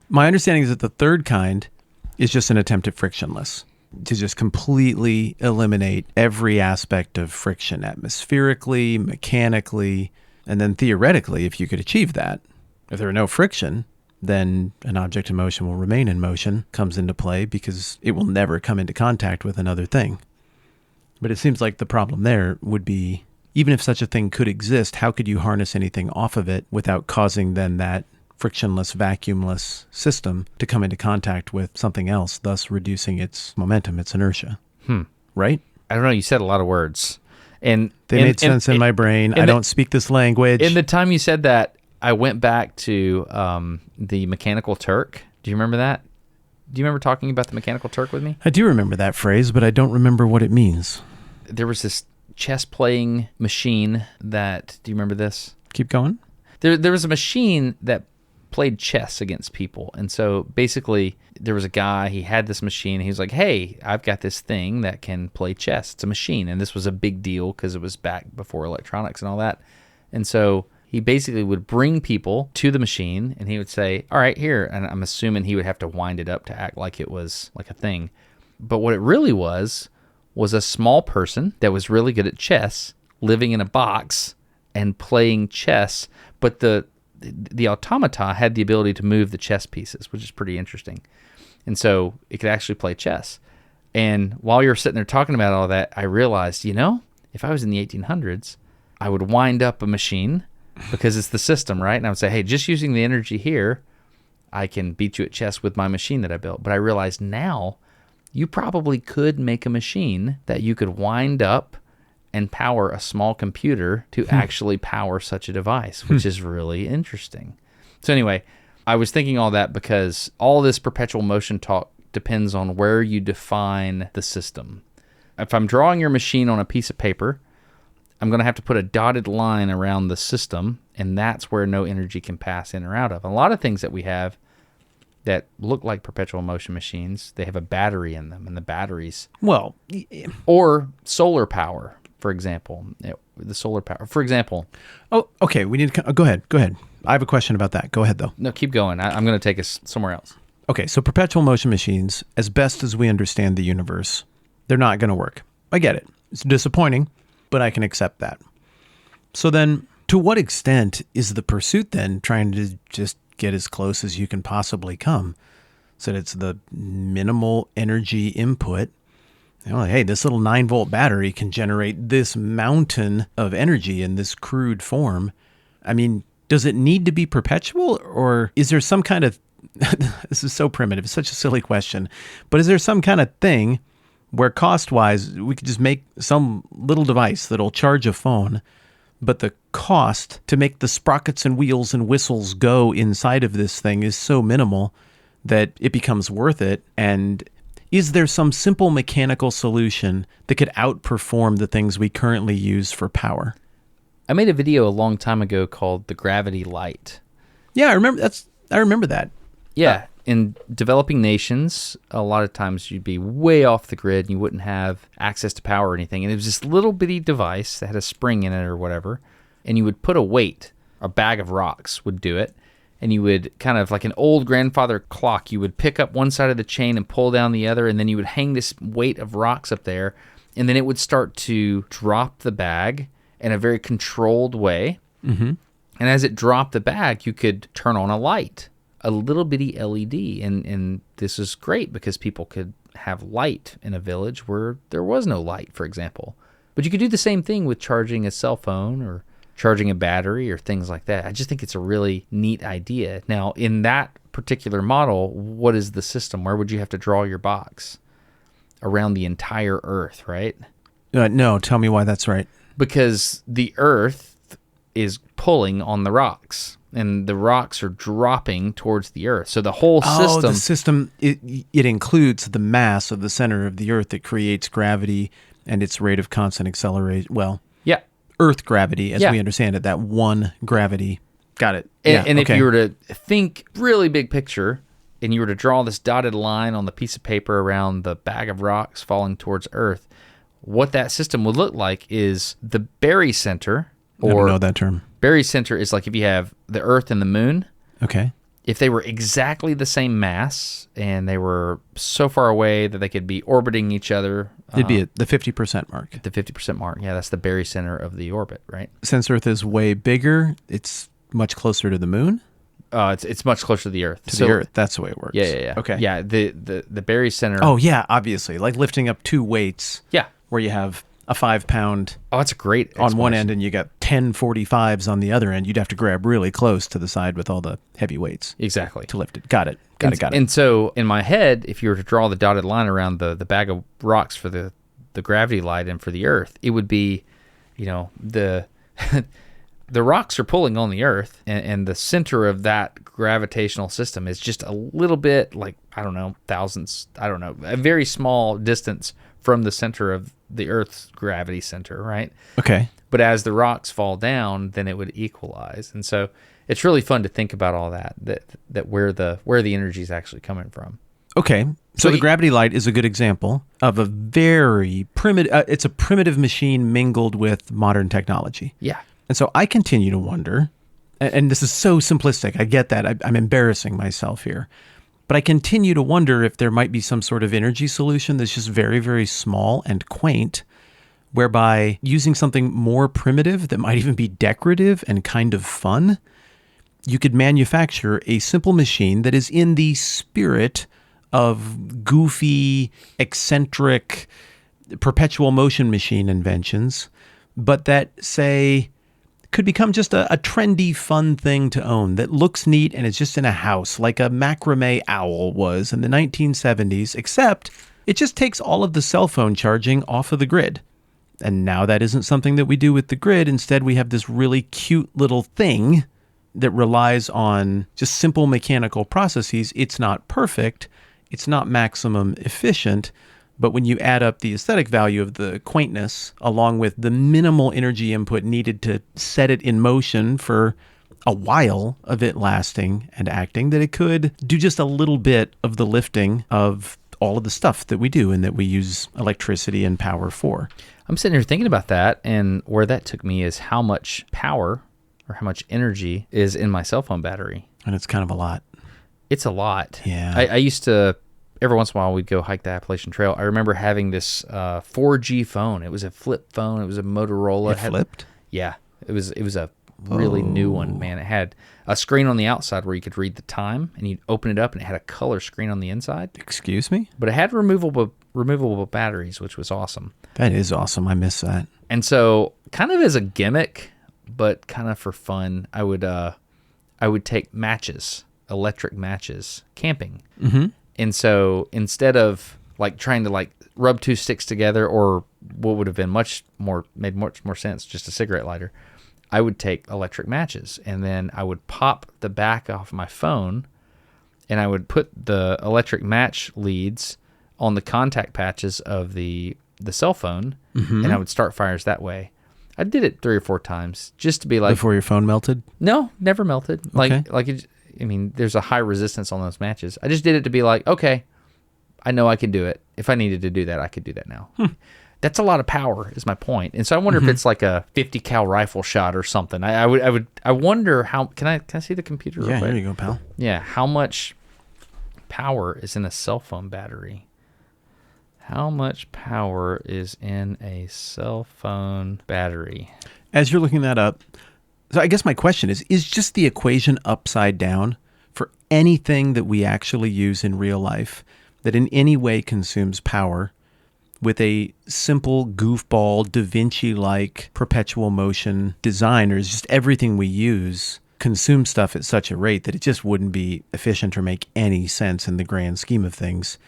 My understanding is that the third kind is just an attempt at frictionless, to just completely eliminate every aspect of friction, atmospherically, mechanically, and then theoretically, if you could achieve that, if there were no friction, then an object in motion will remain in motion, comes into play because it will never come into contact with another thing. But it seems like the problem there would be, even if such a thing could exist, how could you harness anything off of it without causing then that frictionless, vacuumless system to come into contact with something else, thus reducing its momentum, its inertia? Right? I don't know. You said a lot of words, and They made sense in my brain. I don't speak this language. In the time you said that, I went back to the Mechanical Turk. Do you remember that? Do you remember talking about the Mechanical Turk with me? I do remember that phrase, but I don't remember what it means. There was this chess playing machine that, do you remember this? Keep going. There was a machine that played chess against people. And so basically there was a guy, he had this machine. He was like, hey, I've got this thing that can play chess. It's a machine. And this was a big deal because it was back before electronics and all that. And so he basically would bring people to the machine and he would say, all right, here. And I'm assuming he would have to wind it up to act like it was like a thing. But what it really was a small person that was really good at chess, living in a box and playing chess. But the automata had the ability to move the chess pieces, which is pretty interesting. And so it could actually play chess. And while you're sitting there talking about all that, I realized, if I was in the 1800s, I would wind up a machine because it's the system, right? And I would say, hey, just using the energy here, I can beat you at chess with my machine that I built. But I realized now you probably could make a machine that you could wind up and power a small computer to actually power such a device, which is really interesting. So anyway, I was thinking all that because all this perpetual motion talk depends on where you define the system. If I'm drawing your machine on a piece of paper, I'm going to have to put a dotted line around the system, and that's where no energy can pass in or out of. A lot of things that we have that look like perpetual motion machines, they have a battery in them, and the batteries... Well... Or solar power, for example. The solar power. For example... Oh, okay. We need to... Go ahead. I have a question about that. Go ahead, though. No, keep going. I'm going to take us somewhere else. Okay, so perpetual motion machines, as best as we understand the universe, they're not going to work. I get it. It's disappointing, but I can accept that. So then, to what extent is the pursuit then trying to just get as close as you can possibly come so that it's the minimal energy input? Like, hey, this little 9-volt battery can generate this mountain of energy in this crude form. I mean, does it need to be perpetual, or is there some kind of... This is so primitive. It's such a silly question. But is there some kind of thing where cost-wise we could just make some little device that'll charge a phone, but the cost to make the sprockets and wheels and whistles go inside of this thing is so minimal that it becomes worth it? And is there some simple mechanical solution that could outperform the things we currently use for power? I made a video a long time ago called The Gravity Light. Yeah, I remember that. Yeah. In developing nations, a lot of times you'd be way off the grid and you wouldn't have access to power or anything. And it was this little bitty device that had a spring in it or whatever. And you would put a weight, a bag of rocks would do it. And you would kind of like an old grandfather clock, you would pick up one side of the chain and pull down the other. And then you would hang this weight of rocks up there. And then it would start to drop the bag in a very controlled way. Mm-hmm. And as it dropped the bag, you could turn on a light. A little bitty LED, and this is great because people could have light in a village where there was no light, for example. But you could do the same thing with charging a cell phone or charging a battery or things like that. I just think it's a really neat idea. Now, in that particular model, what is the system? Where would you have to draw your box? Around the entire Earth, right? No, tell me why that's right. Because the Earth is pulling on the rocks. And the rocks are dropping towards the Earth. So the whole system... Oh, the system, it includes the mass of the center of the Earth that creates gravity and its rate of constant acceleration. Well, yeah, Earth gravity, as we understand it, that one gravity. Got it. And if you were to think really big picture, and you were to draw this dotted line on the piece of paper around the bag of rocks falling towards Earth, what that system would look like is the barycenter, or... I don't know that term. Barycenter is like if you have the Earth and the Moon. Okay. If they were exactly the same mass and they were so far away that they could be orbiting each other. It'd be at the 50% mark. The 50% mark. Yeah, that's the barycenter of the orbit, right? Since Earth is way bigger, it's much closer to the Moon? It's much closer to the Earth. To the Earth. That's the way it works. Yeah. Okay. Yeah, the barycenter. Oh, yeah, obviously. Like lifting up two weights. Yeah. Where you have a 5-pound... Oh, that's a great on one end, and you got 10 45s on the other end. You'd have to grab really close to the side with all the heavy weights. Exactly. To lift it. Got it. Got it. And so in my head, if you were to draw the dotted line around the bag of rocks for the the gravity light and for the Earth, it would be, the the rocks are pulling on the Earth, and the center of that gravitational system is just a little bit like, a very small distance from the center of the Earth's gravity center, right? Okay. But as the rocks fall down, then it would equalize. And so it's really fun to think about all that where the energy is actually coming from. Okay. So the gravity light is a good example of a very primitive, it's a primitive machine mingled with modern technology. Yeah. And so I continue to wonder, and this is so simplistic, I get that, I'm embarrassing myself here, but I continue to wonder if there might be some sort of energy solution that's just very, very small and quaint, whereby using something more primitive that might even be decorative and kind of fun, you could manufacture a simple machine that is in the spirit of goofy, eccentric, perpetual motion machine inventions, but that, say, could become just a trendy, fun thing to own that looks neat and is just in a house, like a macrame owl was in the 1970s, except it just takes all of the cell phone charging off of the grid. And now that isn't something that we do with the grid. Instead, we have this really cute little thing that relies on just simple mechanical processes. It's not perfect. It's not maximum efficient. But when you add up the aesthetic value of the quaintness, along with the minimal energy input needed to set it in motion for a while of it lasting and acting, that it could do just a little bit of the lifting of all of the stuff that we do and that we use electricity and power for. I'm sitting here thinking about that, and where that took me is how much power or how much energy is in my cell phone battery. And it's kind of a lot. It's a lot. Yeah. I used to, every once in a while, we'd go hike the Appalachian Trail. I remember having this 4G phone. It was a flip phone. It was a Motorola. It flipped? Yeah. It was a really new one, man. It had a screen on the outside where you could read the time, and you'd open it up, and it had a color screen on the inside. Excuse me? But it had removable batteries, which was awesome. That is awesome. I miss that. And so, kind of as a gimmick, but kind of for fun, I would take matches, electric matches, camping. Mm-hmm. And so instead of like trying to like rub two sticks together, or what would have been made much more sense, just a cigarette lighter, I would take electric matches, and then I would pop the back off my phone, and I would put the electric match leads on the contact patches of the cell phone, and I would start fires that way. I did it 3 or 4 times just to be like... Before your phone melted? No, never melted. There's a high resistance on those matches. I just did it to be like, okay, I know I can do it. If I needed to do that, I could do that now. That's a lot of power, is my point. And so I wonder if it's like a 50 cal rifle shot or something. I wonder how. Can I see the computer real quick? Yeah, here you go, pal. Yeah, how much power is in a cell phone battery? How much power is in a cell phone battery? As you're looking that up, so I guess my question is just the equation upside down for anything that we actually use in real life that in any way consumes power with a simple goofball Da Vinci-like perpetual motion design, or is just everything we use consume stuff at such a rate that it just wouldn't be efficient or make any sense in the grand scheme of things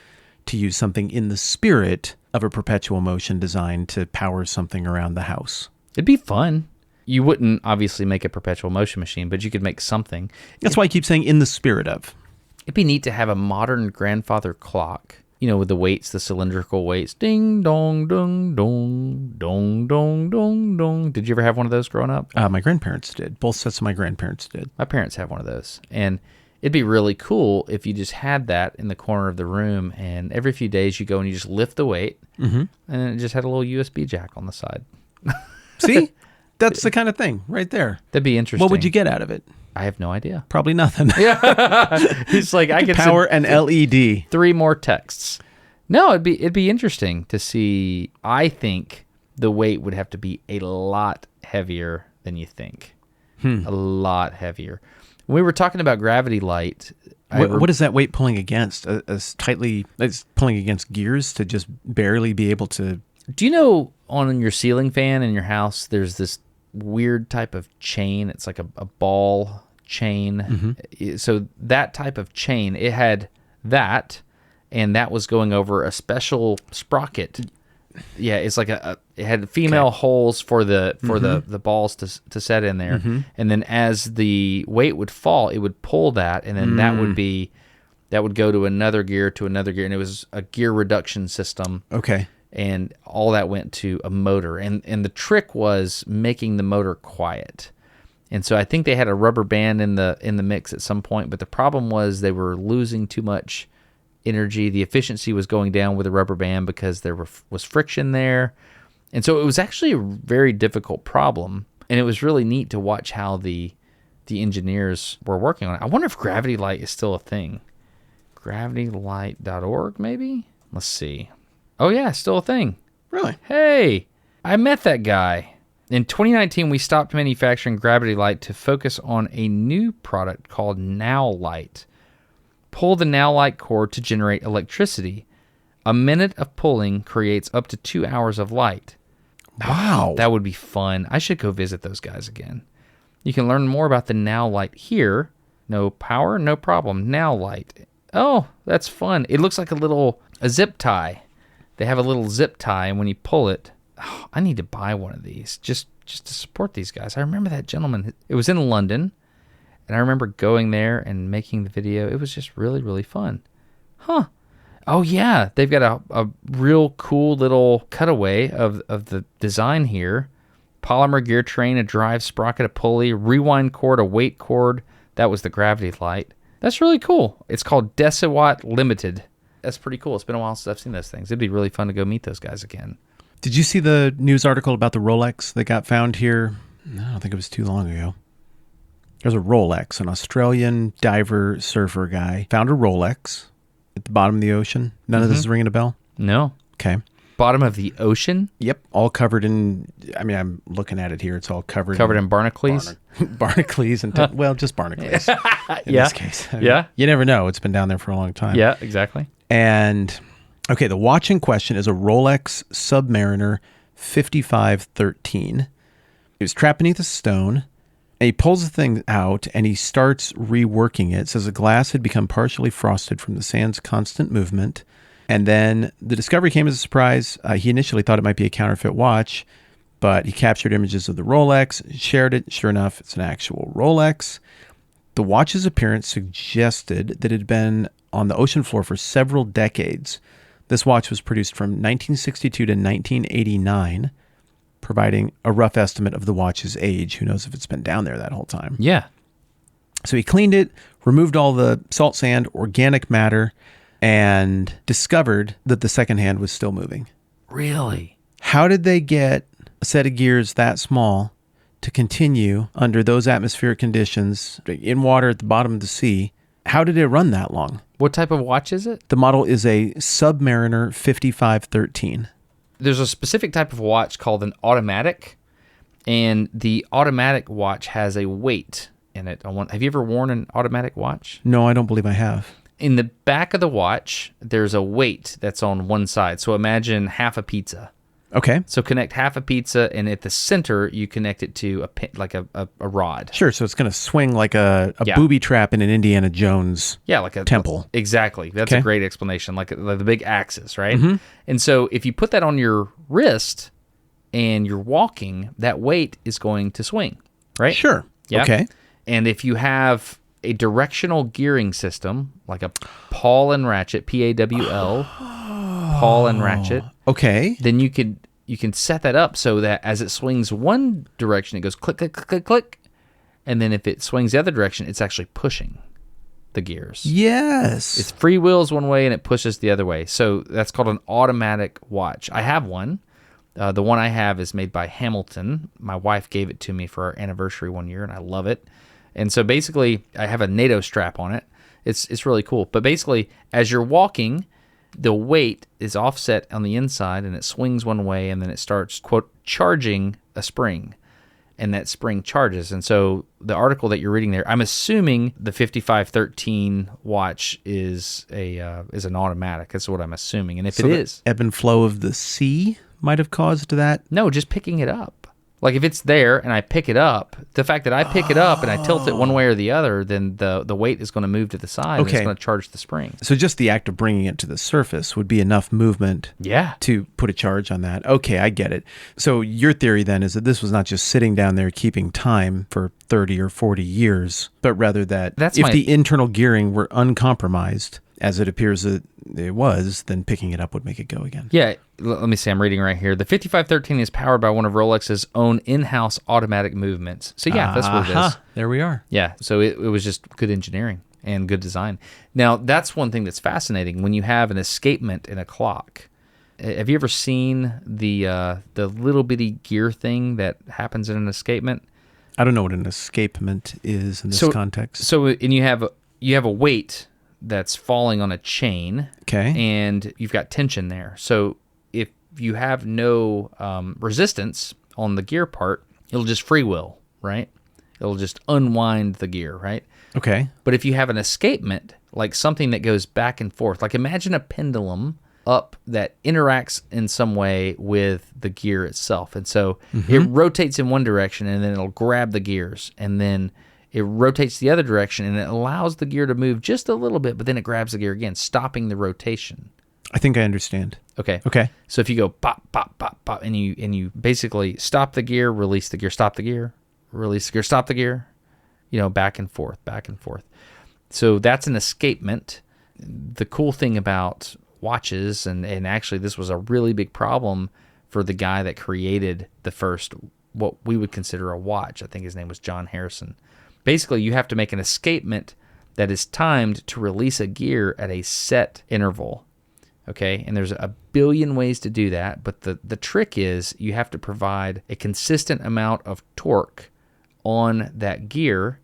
to use something in the spirit of a perpetual motion design to power something around the house. It'd be fun. You wouldn't obviously make a perpetual motion machine, but you could make something. That's why I keep saying in the spirit of. It'd be neat to have a modern grandfather clock, with the weights, the cylindrical weights. Ding, dong, dong, dong, dong, dong, dong, dong. Did you ever have one of those growing up? My grandparents did. Both sets of my grandparents did. My parents have one of those. And it'd be really cool if you just had that in the corner of the room, and every few days you go and you just lift the weight, and it just had a little USB jack on the side. See? That's the kind of thing right there. That'd be interesting. What would you get out of it? I have no idea. Probably nothing. Yeah. It's like I could power an LED. 3 more texts. No, it'd be interesting to see. I think the weight would have to be a lot heavier than you think. A lot heavier. When we were talking about gravity light, what is that weight pulling against? It's pulling against gears to just barely be able to. Do you know on your ceiling fan in your house, there's this weird type of chain? It's like a ball chain. So that type of chain, it had that, and that was going over a special sprocket. Yeah, it's like it had female holes for the balls to set in there, and then as the weight would fall, it would pull that, and then that would go to another gear, and it was a gear reduction system. Okay. And all that went to a motor, and the trick was making the motor quiet. And so I think they had a rubber band in the mix at some point, but the problem was they were losing too much energy. The efficiency was going down with the rubber band because there was friction there. And so it was actually a very difficult problem, and it was really neat to watch how the engineers were working on it. I wonder if Gravity Light is still a thing. GravityLight.org, maybe? Let's see. Oh, yeah, still a thing. Really? Hey, I met that guy. In 2019, we stopped manufacturing Gravity Light to focus on a new product called Now Light. Pull the Now Light cord to generate electricity. A minute of pulling creates up to 2 hours of light. Wow. That would be fun. I should go visit those guys again. You can learn more about the Now Light here. No power, no problem. Now Light. Oh, that's fun. It looks like a zip tie. They have a little zip tie, and when you pull it, I need to buy one of these just to support these guys. I remember that gentleman. It was in London, and I remember going there and making the video. It was just really, really fun. Huh. Oh, yeah. They've got a real cool little cutaway of the design here. Polymer gear train, a drive sprocket, a pulley, rewind cord, a weight cord. That was the Gravity Light. That's really cool. It's called Deciwatt Limited. That's pretty cool. It's been a while since I've seen those things. It'd be really fun to go meet those guys again. Did you see the news article about the Rolex that got found here? I don't think it was too long ago. There's a Rolex, an Australian diver surfer guy found a Rolex at the bottom of the ocean. None of this is ringing a bell? No. Okay. Bottom of the ocean? Yep. All covered in, I'm looking at it here. It's all covered in barnacles? Barnacles and, just barnacles in this case. You never know. It's been down there for a long time. Yeah, exactly. And, okay, the watch in question is a Rolex Submariner 5513. It was trapped beneath a stone. And he pulls the thing out and he starts reworking it. It says the glass had become partially frosted from the sand's constant movement. And then the discovery came as a surprise. He initially thought it might be a counterfeit watch, but he captured images of the Rolex, shared it. Sure enough, it's an actual Rolex. The watch's appearance suggested that it had been on the ocean floor for several decades. This watch was produced from 1962 to 1989, providing a rough estimate of the watch's age. Who knows if it's been down there that whole time? Yeah. So he cleaned it, removed all the salt, sand, organic matter, and discovered that the second hand was still moving. Really? How did they get a set of gears that small to continue under those atmospheric conditions in water at the bottom of the sea? How did it run that long? What type of watch is it? The model is a Submariner 5513. There's a specific type of watch called an automatic, and the automatic watch has a weight in it. Have you ever worn an automatic watch? No, I don't believe I have. In the back of the watch, there's a weight that's on one side. So imagine half a pizza. Okay. So connect half a pizza, and at the center, you connect it to a rod. Sure. So it's going to swing like a booby trap in an Indiana Jones like a temple. Exactly. That's a great explanation, like the big axis, right? Mm-hmm. And so if you put that on your wrist and you're walking, that weight is going to swing, right? Sure. Yeah. Okay. And if you have a directional gearing system, like a pawl and ratchet, P-A-W-L, pawl and ratchet. Okay. Then you can set that up so that as it swings one direction, it goes click, click, click, click, click. And then if it swings the other direction, it's actually pushing the gears. Yes. It's free wheels one way and it pushes the other way. So that's called an automatic watch. I have one. The one I have is made by Hamilton. My wife gave it to me for our anniversary one year, and I love it. And so basically, I have a NATO strap on it. It's really cool. But basically, as you're walking, the weight is offset on the inside, and it swings one way, and then it starts, quote, charging a spring. And that spring charges. And so the article that you're reading there, I'm assuming the 5513 watch is an automatic. That's what I'm assuming. And if it is, ebb and flow of the sea might have caused that. No, just picking it up. Like if it's there and I pick it up, the fact that I pick it up and I tilt it one way or the other, then the weight is going to move to the side and it's going to charge the spring. So just the act of bringing it to the surface would be enough movement to put a charge on that. Okay, I get it. So your theory then is that this was not just sitting down there keeping time for 30 or 40 years, but rather that the internal gearing were uncompromised, as it appears that it was, then picking it up would make it go again. Yeah, let me see. I'm reading right here. The 5513 is powered by one of Rolex's own in-house automatic movements. So yeah, that's what it is. There we are. Yeah, so it was just good engineering and good design. Now, that's one thing that's fascinating. When you have an escapement in a clock, have you ever seen the little bitty gear thing that happens in an escapement? I don't know what an escapement is in this context. So, and you have a weight that's falling on a chain, and you've got tension there. So if you have no resistance on the gear part, it'll just freewheel, right? It'll just unwind the gear, right? Okay. But if you have an escapement, like something that goes back and forth, like imagine a pendulum up that interacts in some way with the gear itself. And so it rotates in one direction, and then it'll grab the gears, and then it rotates the other direction, and it allows the gear to move just a little bit, but then it grabs the gear again, stopping the rotation. I think I understand. Okay. Okay. So if you go pop, pop, pop, pop, and you basically stop the gear, release the gear, stop the gear, release the gear, stop the gear, back and forth, back and forth. So that's an escapement. The cool thing about watches, and actually this was a really big problem for the guy that created the first, what we would consider a watch. I think his name was John Harrison. Basically, you have to make an escapement that is timed to release a gear at a set interval, okay? And there's a billion ways to do that, but the trick is you have to provide a consistent amount of torque on that gear,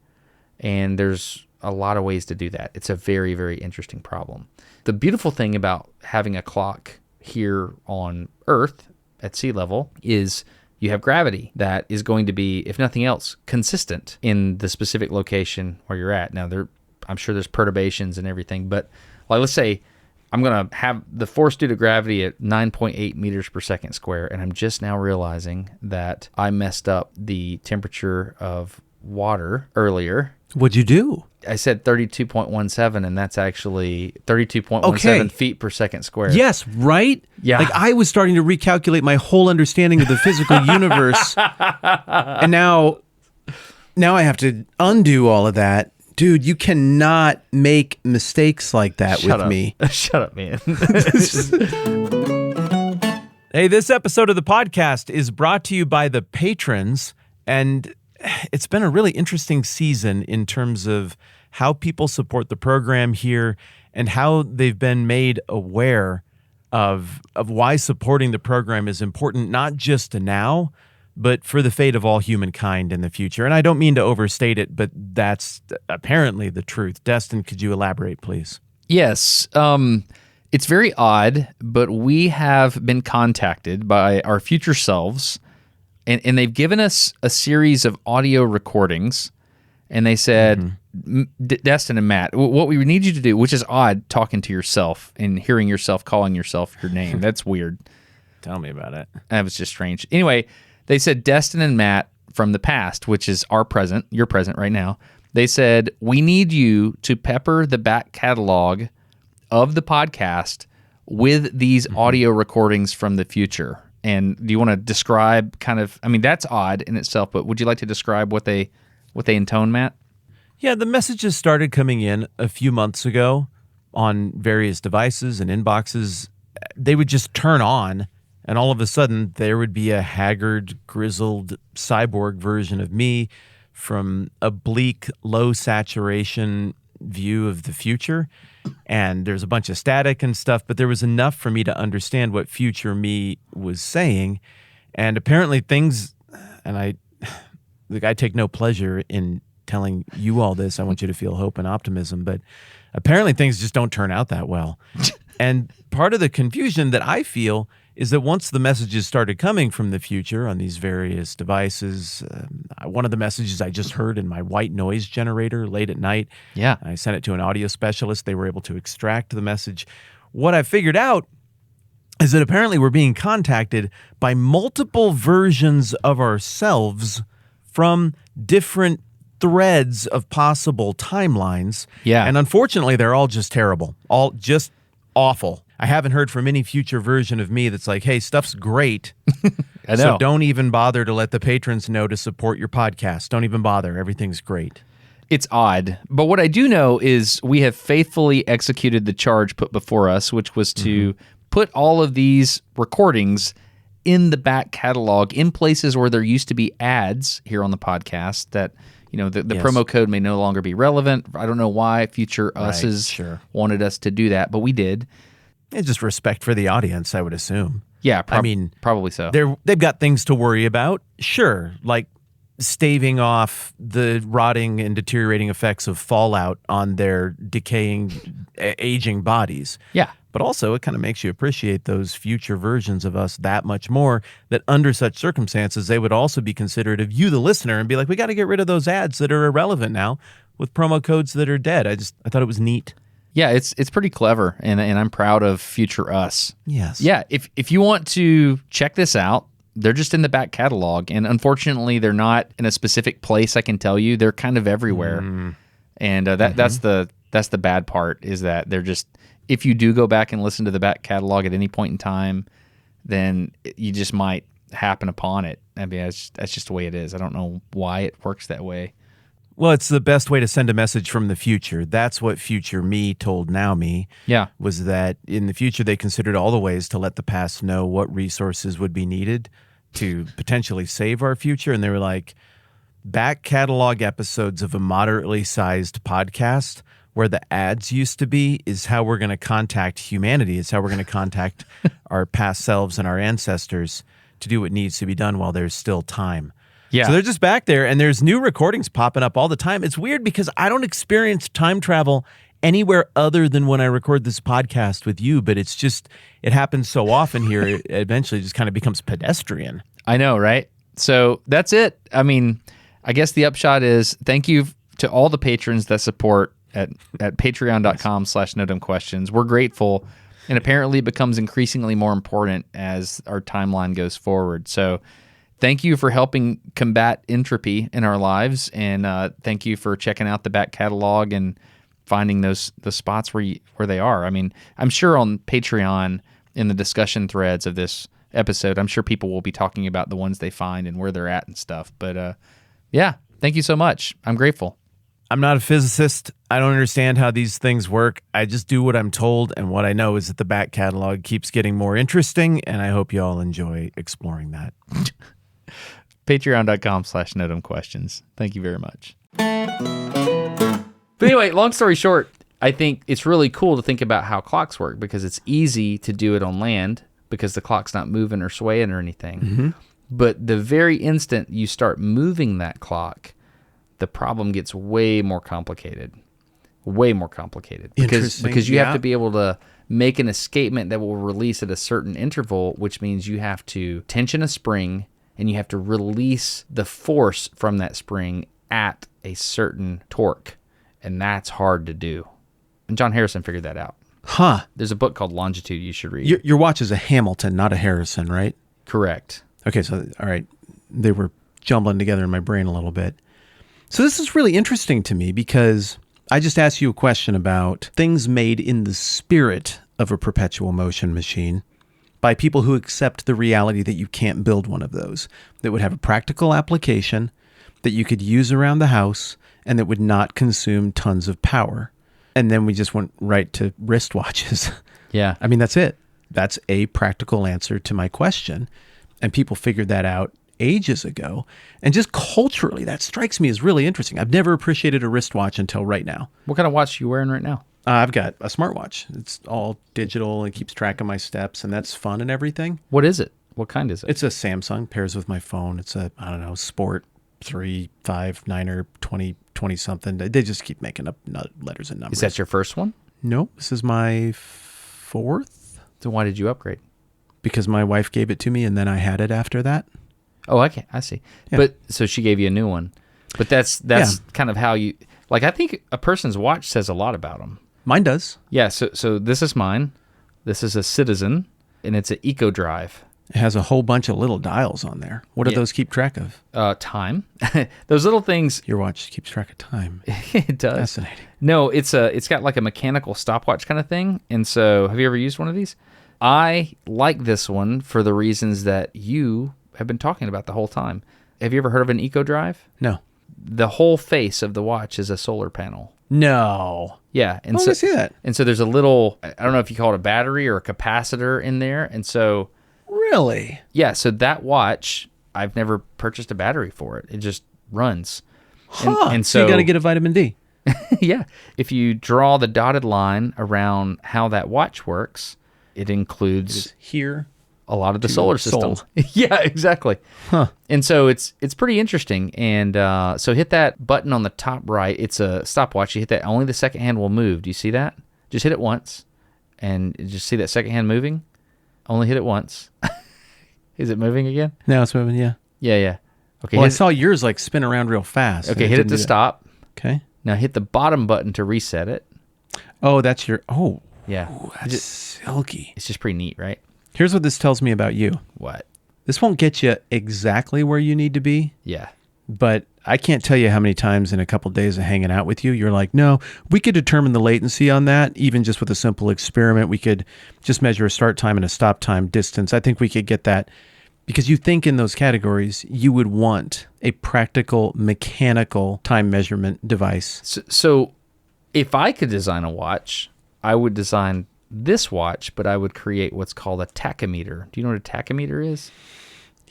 and there's a lot of ways to do that. It's a very, very interesting problem. The beautiful thing about having a clock here on Earth at sea level is you have gravity that is going to be, if nothing else, consistent in the specific location where you're at. Now, I'm sure there's perturbations and everything, but like, let's say I'm going to have the force due to gravity at 9.8 meters per second square, and I'm just now realizing that I messed up the temperature of water earlier. What'd you do? I said 32.17, and that's actually 32.17 feet per second square. Yes, right? Yeah. Like I was starting to recalculate my whole understanding of the physical universe, and now I have to undo all of that. Dude, you cannot make mistakes like that with me. Shut up, man. Hey, this episode of the podcast is brought to you by the patrons, and it's been a really interesting season in terms of how people support the program here and how they've been made aware of why supporting the program is important, not just to now, but for the fate of all humankind in the future. And I don't mean to overstate it, but that's apparently the truth. Destin, could you elaborate, please? Yes. It's very odd, but we have been contacted by our future selves, and they've given us a series of audio recordings, and they said, Destin and Matt, what we need you to do, which is odd, talking to yourself and hearing yourself calling yourself your name. That's weird. Tell me about it. That was just strange. Anyway, they said, Destin and Matt from the past, which is our present, your present right now, they said, we need you to pepper the back catalog of the podcast with these audio recordings from the future. And do you want to describe that's odd in itself, but would you like to describe what they intone, Matt? Yeah, the messages started coming in a few months ago on various devices and inboxes. They would just turn on, and all of a sudden there would be a haggard, grizzled cyborg version of me from a bleak, low saturation view of the future. And there's a bunch of static and stuff, but there was enough for me to understand what future me was saying. And apparently things, and I take no pleasure in telling you all this. I want you to feel hope and optimism, but apparently things just don't turn out that well. And part of the confusion that I feel is that once the messages started coming from the future on these various devices, one of the messages I just heard in my white noise generator late at night. Yeah. I sent it to an audio specialist. They were able to extract the message. What I figured out is that apparently we're being contacted by multiple versions of ourselves from different threads of possible timelines. Yeah. And unfortunately, they're all just terrible, all just awful. I haven't heard from any future version of me that's like, hey, stuff's great. I know. So don't even bother to let the patrons know to support your podcast. Don't even bother. Everything's great. It's odd. But what I do know is we have faithfully executed the charge put before us, which was to put all of these recordings in the back catalog in places where there used to be ads here on the podcast that, the Yes. promo code may no longer be relevant. I don't know why future us's sure. wanted us to do that, but we did. It's just respect for the audience, I would assume. Yeah, probably so. They've got things to worry about. Sure, like staving off the rotting and deteriorating effects of fallout on their decaying, aging bodies. Yeah. But also, it kind of makes you appreciate those future versions of us that much more, that under such circumstances, they would also be considerate of you, the listener, and be like, we got to get rid of those ads that are irrelevant now with promo codes that are dead. I thought it was neat. Yeah, it's pretty clever, and I'm proud of future us. Yes. Yeah, if you want to check this out, they're just in the back catalog, and unfortunately, they're not in a specific place. I can tell you, they're kind of everywhere, and that's the bad part, is that they're just. If you do go back and listen to the back catalog at any point in time, then you just might happen upon it. I mean, that's just the way it is. I don't know why it works that way. Well, it's the best way to send a message from the future. That's what future me told now me. Yeah. Was that in the future they considered all the ways to let the past know what resources would be needed to potentially save our future. And they were like, back catalog episodes of a moderately sized podcast where the ads used to be is how we're going to contact humanity. It's how we're going to contact our past selves and our ancestors to do what needs to be done while there's still time. Yeah. So they're just back there, and there's new recordings popping up all the time. It's weird because I don't experience time travel anywhere other than when I record this podcast with you, but it's just, it happens so often here, it eventually just kind of becomes pedestrian. I know, right? So that's it. I mean, I guess the upshot is thank you to all the patrons that support at patreon.com/nodumbquestions. We're grateful, and apparently it becomes increasingly more important as our timeline goes forward. So thank you for helping combat entropy in our lives, and thank you for checking out the back catalog and finding the spots where they are. I mean, I'm sure on Patreon, in the discussion threads of this episode, I'm sure people will be talking about the ones they find and where they're at and stuff. But yeah, thank you so much. I'm grateful. I'm not a physicist. I don't understand how these things work. I just do what I'm told, and what I know is that the back catalog keeps getting more interesting, and I hope you all enjoy exploring that. Patreon.com/nodumbquestions. Thank you very much. But anyway, long story short, I think it's really cool to think about how clocks work, because it's easy to do it on land because the clock's not moving or swaying or anything. But the very instant you start moving that clock, the problem gets way more complicated. Way more complicated. Because you have to be able to make an escapement that will release at a certain interval, which means you have to tension a spring and you have to release the force from that spring at a certain torque. And that's hard to do. And John Harrison figured that out. Huh. There's a book called Longitude you should read. Your watch is a Hamilton, not a Harrison, right? Correct. Okay, so, all right. They were jumbling together in my brain a little bit. So this is really interesting to me because I just asked you a question about things made in the spirit of a perpetual motion machine by people who accept the reality that you can't build one of those, that would have a practical application, that you could use around the house, and that would not consume tons of power. And then we just went right to wristwatches. Yeah. I mean, that's it. That's a practical answer to my question. And people figured that out ages ago. And just culturally, that strikes me as really interesting. I've never appreciated a wristwatch until right now. What kind of watch are you wearing right now? I've got a smartwatch. It's all digital and keeps track of my steps, and that's fun and everything. What is it? What kind is it? It's a Samsung, pairs with my phone. It's a, I don't know, Sport 3, 5, 9, 20 something. They just keep making up letters and numbers. Is that your first one? No, this is my fourth. So why did you upgrade? Because my wife gave it to me, and then I had it after that. Oh, okay, I see. Yeah. But so she gave you a new one. But that's kind of how you, like, I think a person's watch says a lot about them. Mine does. Yeah, so this is mine. This is a Citizen. and it's an Eco Drive. It has a whole bunch of little dials on there. What do those keep track of? Time. Those little things. Your watch keeps track of time. It does. Fascinating. No, it's got like a mechanical stopwatch kind of thing. And so, have you ever used one of these? I like this one for the reasons that you have been talking about the whole time. Have you ever heard of an Eco Drive? No. The whole face of the watch is a solar panel. No. Yeah. And I see that. And so there's a little, I don't know if you call it a battery or a capacitor in there. And so... Really? Yeah, so that watch, I've never purchased a battery for it. It just runs. And so you got to get a vitamin D. Yeah. If you draw the dotted line around how that watch works, it includes here a lot of the solar system. Yeah, exactly. Huh. And so it's pretty interesting. And so hit that button on the top right. It's a stopwatch. You hit that, only the second hand will move. Do you see that? Just hit it once, and just see that second hand moving. Only hit it once. Is it moving again? Now it's moving, yeah. Yeah. Okay. Well, I saw yours like spin around real fast. Okay, hit it to stop. Okay. Now hit the bottom button to reset it. Oh, that's your... Oh. Yeah. Ooh, that's silky. It's just pretty neat, right? Here's what this tells me about you. What? This won't get you exactly where you need to be. Yeah. But I can't tell you how many times in a couple of days of hanging out with you, you're like, no, we could determine the latency on that, even just with a simple experiment. We could just measure a start time and a stop time distance. I think we could get that, because you think in those categories, you would want a practical mechanical time measurement device. So if I could design a watch, I would design this watch, but I would create what's called a tachometer. Do you know what a tachometer is?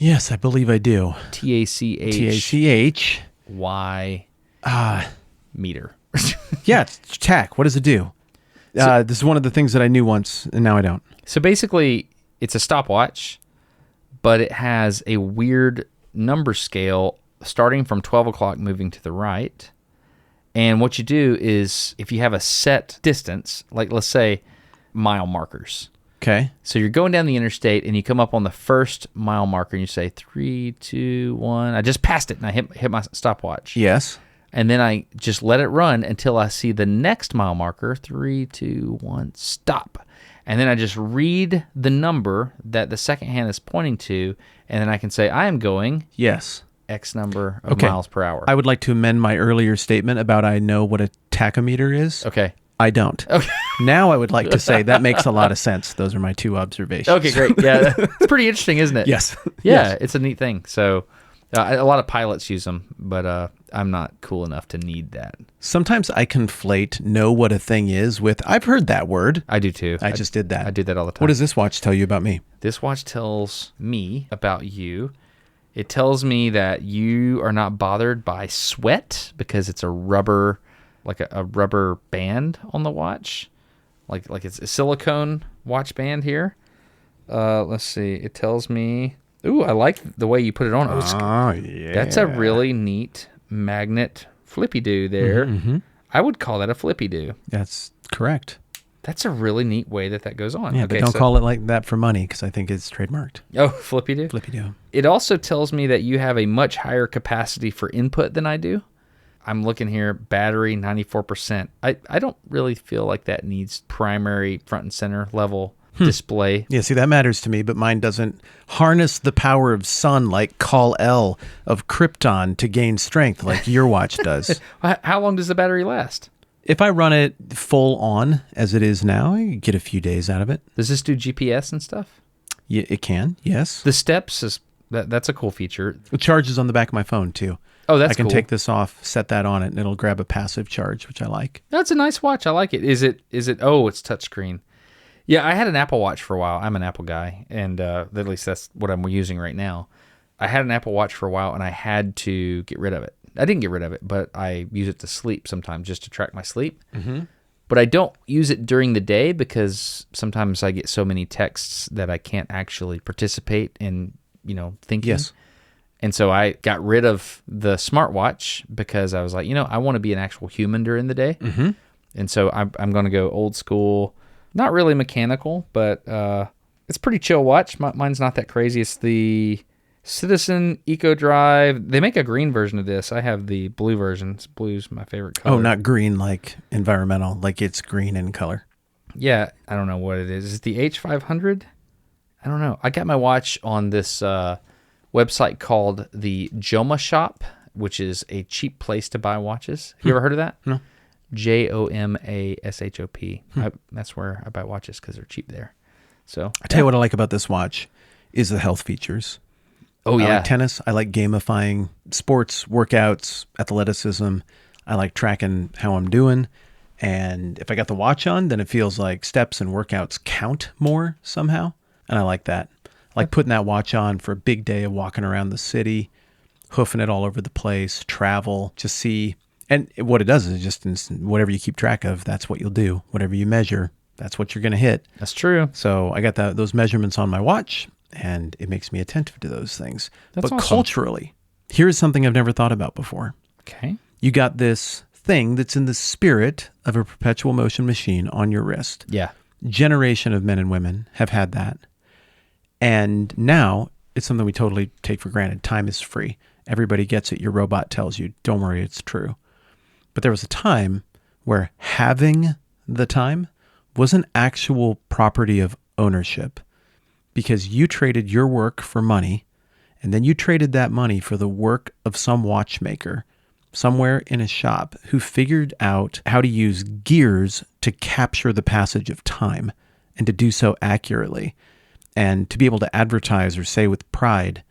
Yes, I believe I do. T-A-C-H. T-A-C-H. Y. Meter. Yeah, it's tack. What does it do? This is one of the things that I knew once, and now I don't. So basically, it's a stopwatch, but it has a weird number scale starting from 12 o'clock moving to the right. And what you do is, if you have a set distance, like let's say mile markers. Okay. So you're going down the interstate and you come up on the first mile marker and you say 3, 2, 1. I just passed it and I hit my stopwatch. Yes. And then I just let it run until I see the next mile marker, 3, 2, 1, stop. And then I just read the number that the second hand is pointing to, and then I can say I am going Yes. X number of miles per hour. I would like to amend my earlier statement about I know what a tachometer is. Okay. I don't. Okay. Now I would like to say that makes a lot of sense. Those are my two observations. Okay, great. Yeah, it's pretty interesting, isn't it? Yes. Yeah, Yes. it's a neat thing. So a lot of pilots use them, but I'm not cool enough to need that. Sometimes I conflate know what a thing is with I've heard that word. I do too. I just did that. I do that all the time. What does this watch tell you about me? This watch tells me about you. It tells me that you are not bothered by sweat because it's a rubber, like a rubber band on the watch. Like it's a silicone watch band here. Let's see. It tells me... Ooh, I like the way you put it on. Oh, yeah. That's a really neat magnet flippy-do there. Mm-hmm. I would call that a flippy-do. That's correct. That's a really neat way that goes on. Yeah, but don't call it like that for money because I think it's trademarked. Oh, flippy-do? Flippy-do. It also tells me that you have a much higher capacity for input than I do. I'm looking here, battery 94%. I don't really feel like that needs primary front and center level display. Yeah, see, that matters to me, but mine doesn't harness the power of sun like Kal-El of Krypton to gain strength like your watch does. How long does the battery last? If I run it full on as it is now, I get a few days out of it. Does this do GPS and stuff? Yeah, it can, yes. The steps, that's a cool feature. It charges on the back of my phone, too. Oh, that's cool. I can take this off, set that on it, and it'll grab a passive charge, which I like. That's a nice watch. I like it. Is it? Oh, it's touchscreen. Yeah, I had an Apple Watch for a while. I'm an Apple guy, and at least that's what I'm using right now. I had an Apple Watch for a while, and I had to get rid of it. I didn't get rid of it, but I use it to sleep sometimes just to track my sleep. Mm-hmm. But I don't use it during the day because sometimes I get so many texts that I can't actually participate in, thinking. Yes. And so I got rid of the smartwatch because I was like, I want to be an actual human during the day. Mm-hmm. And so I'm going to go old school, not really mechanical, but it's a pretty chill watch. Mine's not that crazy. It's the Citizen Eco Drive. They make a green version of this. I have the blue version. Blue's my favorite color. Oh, not green like environmental, like it's green in color. Yeah, I don't know what it is. Is it the H500? I don't know. I got my watch on this website called the Joma Shop, which is a cheap place to buy watches. You ever heard of that? No. JOMASHOP. That's where I buy watches because they're cheap there. So I tell you what I like about this watch is the health features. Oh, I yeah. like tennis. I like gamifying sports, workouts, athleticism. I like tracking how I'm doing. And if I got the watch on, then it feels like steps and workouts count more somehow. And I like that. I like putting that watch on for a big day of walking around the city, hoofing it all over the place, travel, just see. And what it does is just whatever you keep track of, that's what you'll do. Whatever you measure, that's what you're going to hit. That's true. So I got those measurements on my watch, and it makes me attentive to those things. That's but awesome. culturally, here's something I've never thought about before. Okay. You got this thing that's in the spirit of a perpetual motion machine on your wrist. Yeah. Generation of men and women have had that. And now it's something we totally take for granted. Time is free. Everybody gets it. Your robot tells you, don't worry, it's true. But there was a time where having the time was an actual property of ownership, because you traded your work for money, and then you traded that money for the work of some watchmaker somewhere in a shop who figured out how to use gears to capture the passage of time and to do so accurately, and to be able to advertise or say with pride,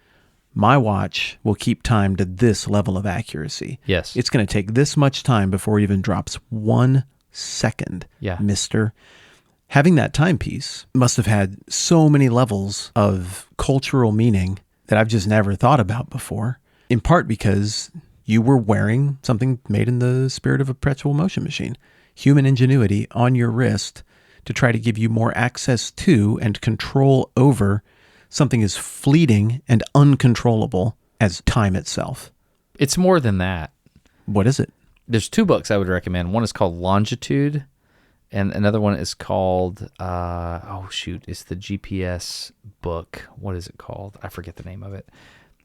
my watch will keep time to this level of accuracy. Yes. It's going to take this much time before it even drops 1 second, mister. Having that timepiece must have had so many levels of cultural meaning that I've just never thought about before, in part because you were wearing something made in the spirit of a perpetual motion machine, human ingenuity on your wrist to try to give you more access to and control over something as fleeting and uncontrollable as time itself. It's more than that. What is it? There's 2 books I would recommend. One is called Longitude, and another one is called, it's the GPS book. What is it called? I forget the name of it.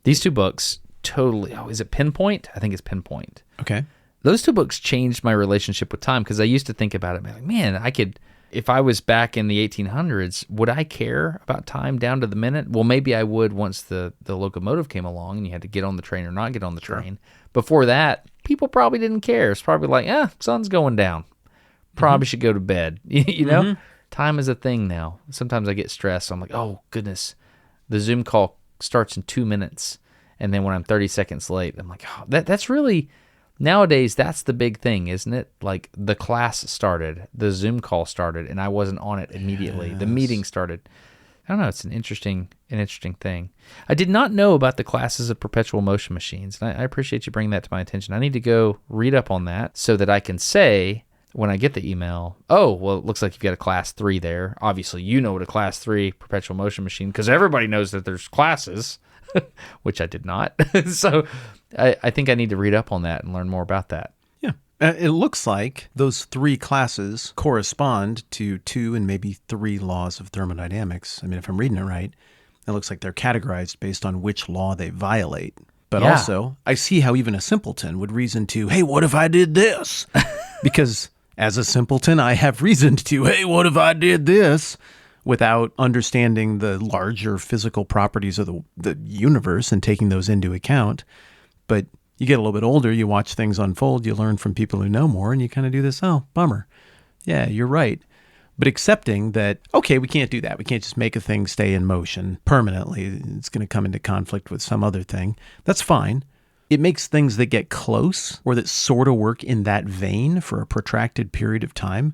These 2 books totally, is it Pinpoint? I think it's Pinpoint. Okay. Those 2 books changed my relationship with time, because I used to think about it, like, man, if I was back in the 1800s, would I care about time down to the minute? Well, maybe I would once the locomotive came along and you had to get on the train or not get on the train. Before that, people probably didn't care. It's probably like, sun's going down. Probably should go to bed. You know? Time is a thing now. Sometimes I get stressed. I'm like, oh, goodness. The Zoom call starts in 2 minutes. And then when I'm 30 seconds late, I'm like, oh, that's really... Nowadays, that's the big thing, isn't it? Like, the class started, the Zoom call started, and I wasn't on it immediately. Yes. The meeting started. I don't know. It's an interesting thing. I did not know about the classes of perpetual motion machines, and I appreciate you bringing that to my attention. I need to go read up on that so that I can say when I get the email, oh, well, it looks like you've got a class 3 there. Obviously, you know what a class 3 perpetual motion machine, because everybody knows that there's classes, which I did not. So I think I need to read up on that and learn more about that. Yeah. It looks like those 3 classes correspond to 2 and maybe 3 laws of thermodynamics. I mean, if I'm reading it right, it looks like they're categorized based on which law they violate. But also, I see how even a simpleton would reason to, hey, what if I did this? Because as a simpleton, I have reasoned to, hey, what if I did this? Without understanding the larger physical properties of the universe and taking those into account. But you get a little bit older, you watch things unfold, you learn from people who know more, and you kind of do this, oh, bummer. Yeah, you're right. But accepting that, okay, we can't do that. We can't just make a thing stay in motion permanently. It's going to come into conflict with some other thing. That's fine. It makes things that get close or that sort of work in that vein for a protracted period of time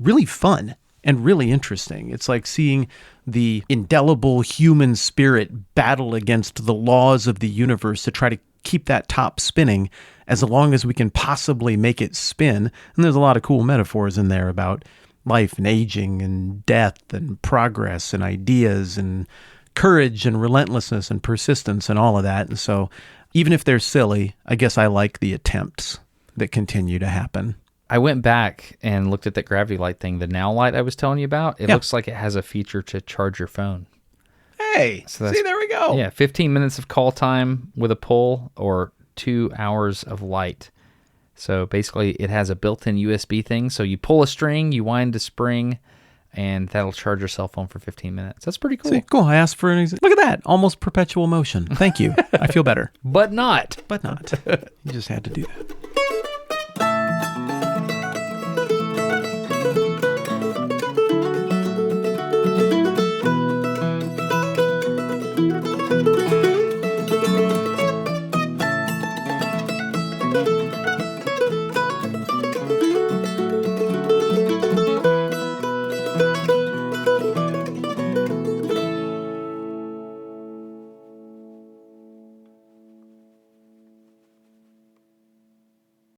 really fun and really interesting. It's like seeing the indelible human spirit battle against the laws of the universe to try to keep that top spinning as long as we can possibly make it spin. And there's a lot of cool metaphors in there about life and aging and death and progress and ideas and courage and relentlessness and persistence and all of that. And so even if they're silly, I guess I like the attempts that continue to happen. I went back and looked at that gravity light thing, the Now Light I was telling you about. It looks like it has a feature to charge your phone. Hey, so see, there we go. Yeah, 15 minutes of call time with a pull or 2 hours of light. So basically it has a built-in USB thing. So you pull a string, you wind a spring, and that'll charge your cell phone for 15 minutes. That's pretty cool. See, cool. I asked for look at that. Almost perpetual motion. Thank you. I feel better. But not. But not. You just had to do that.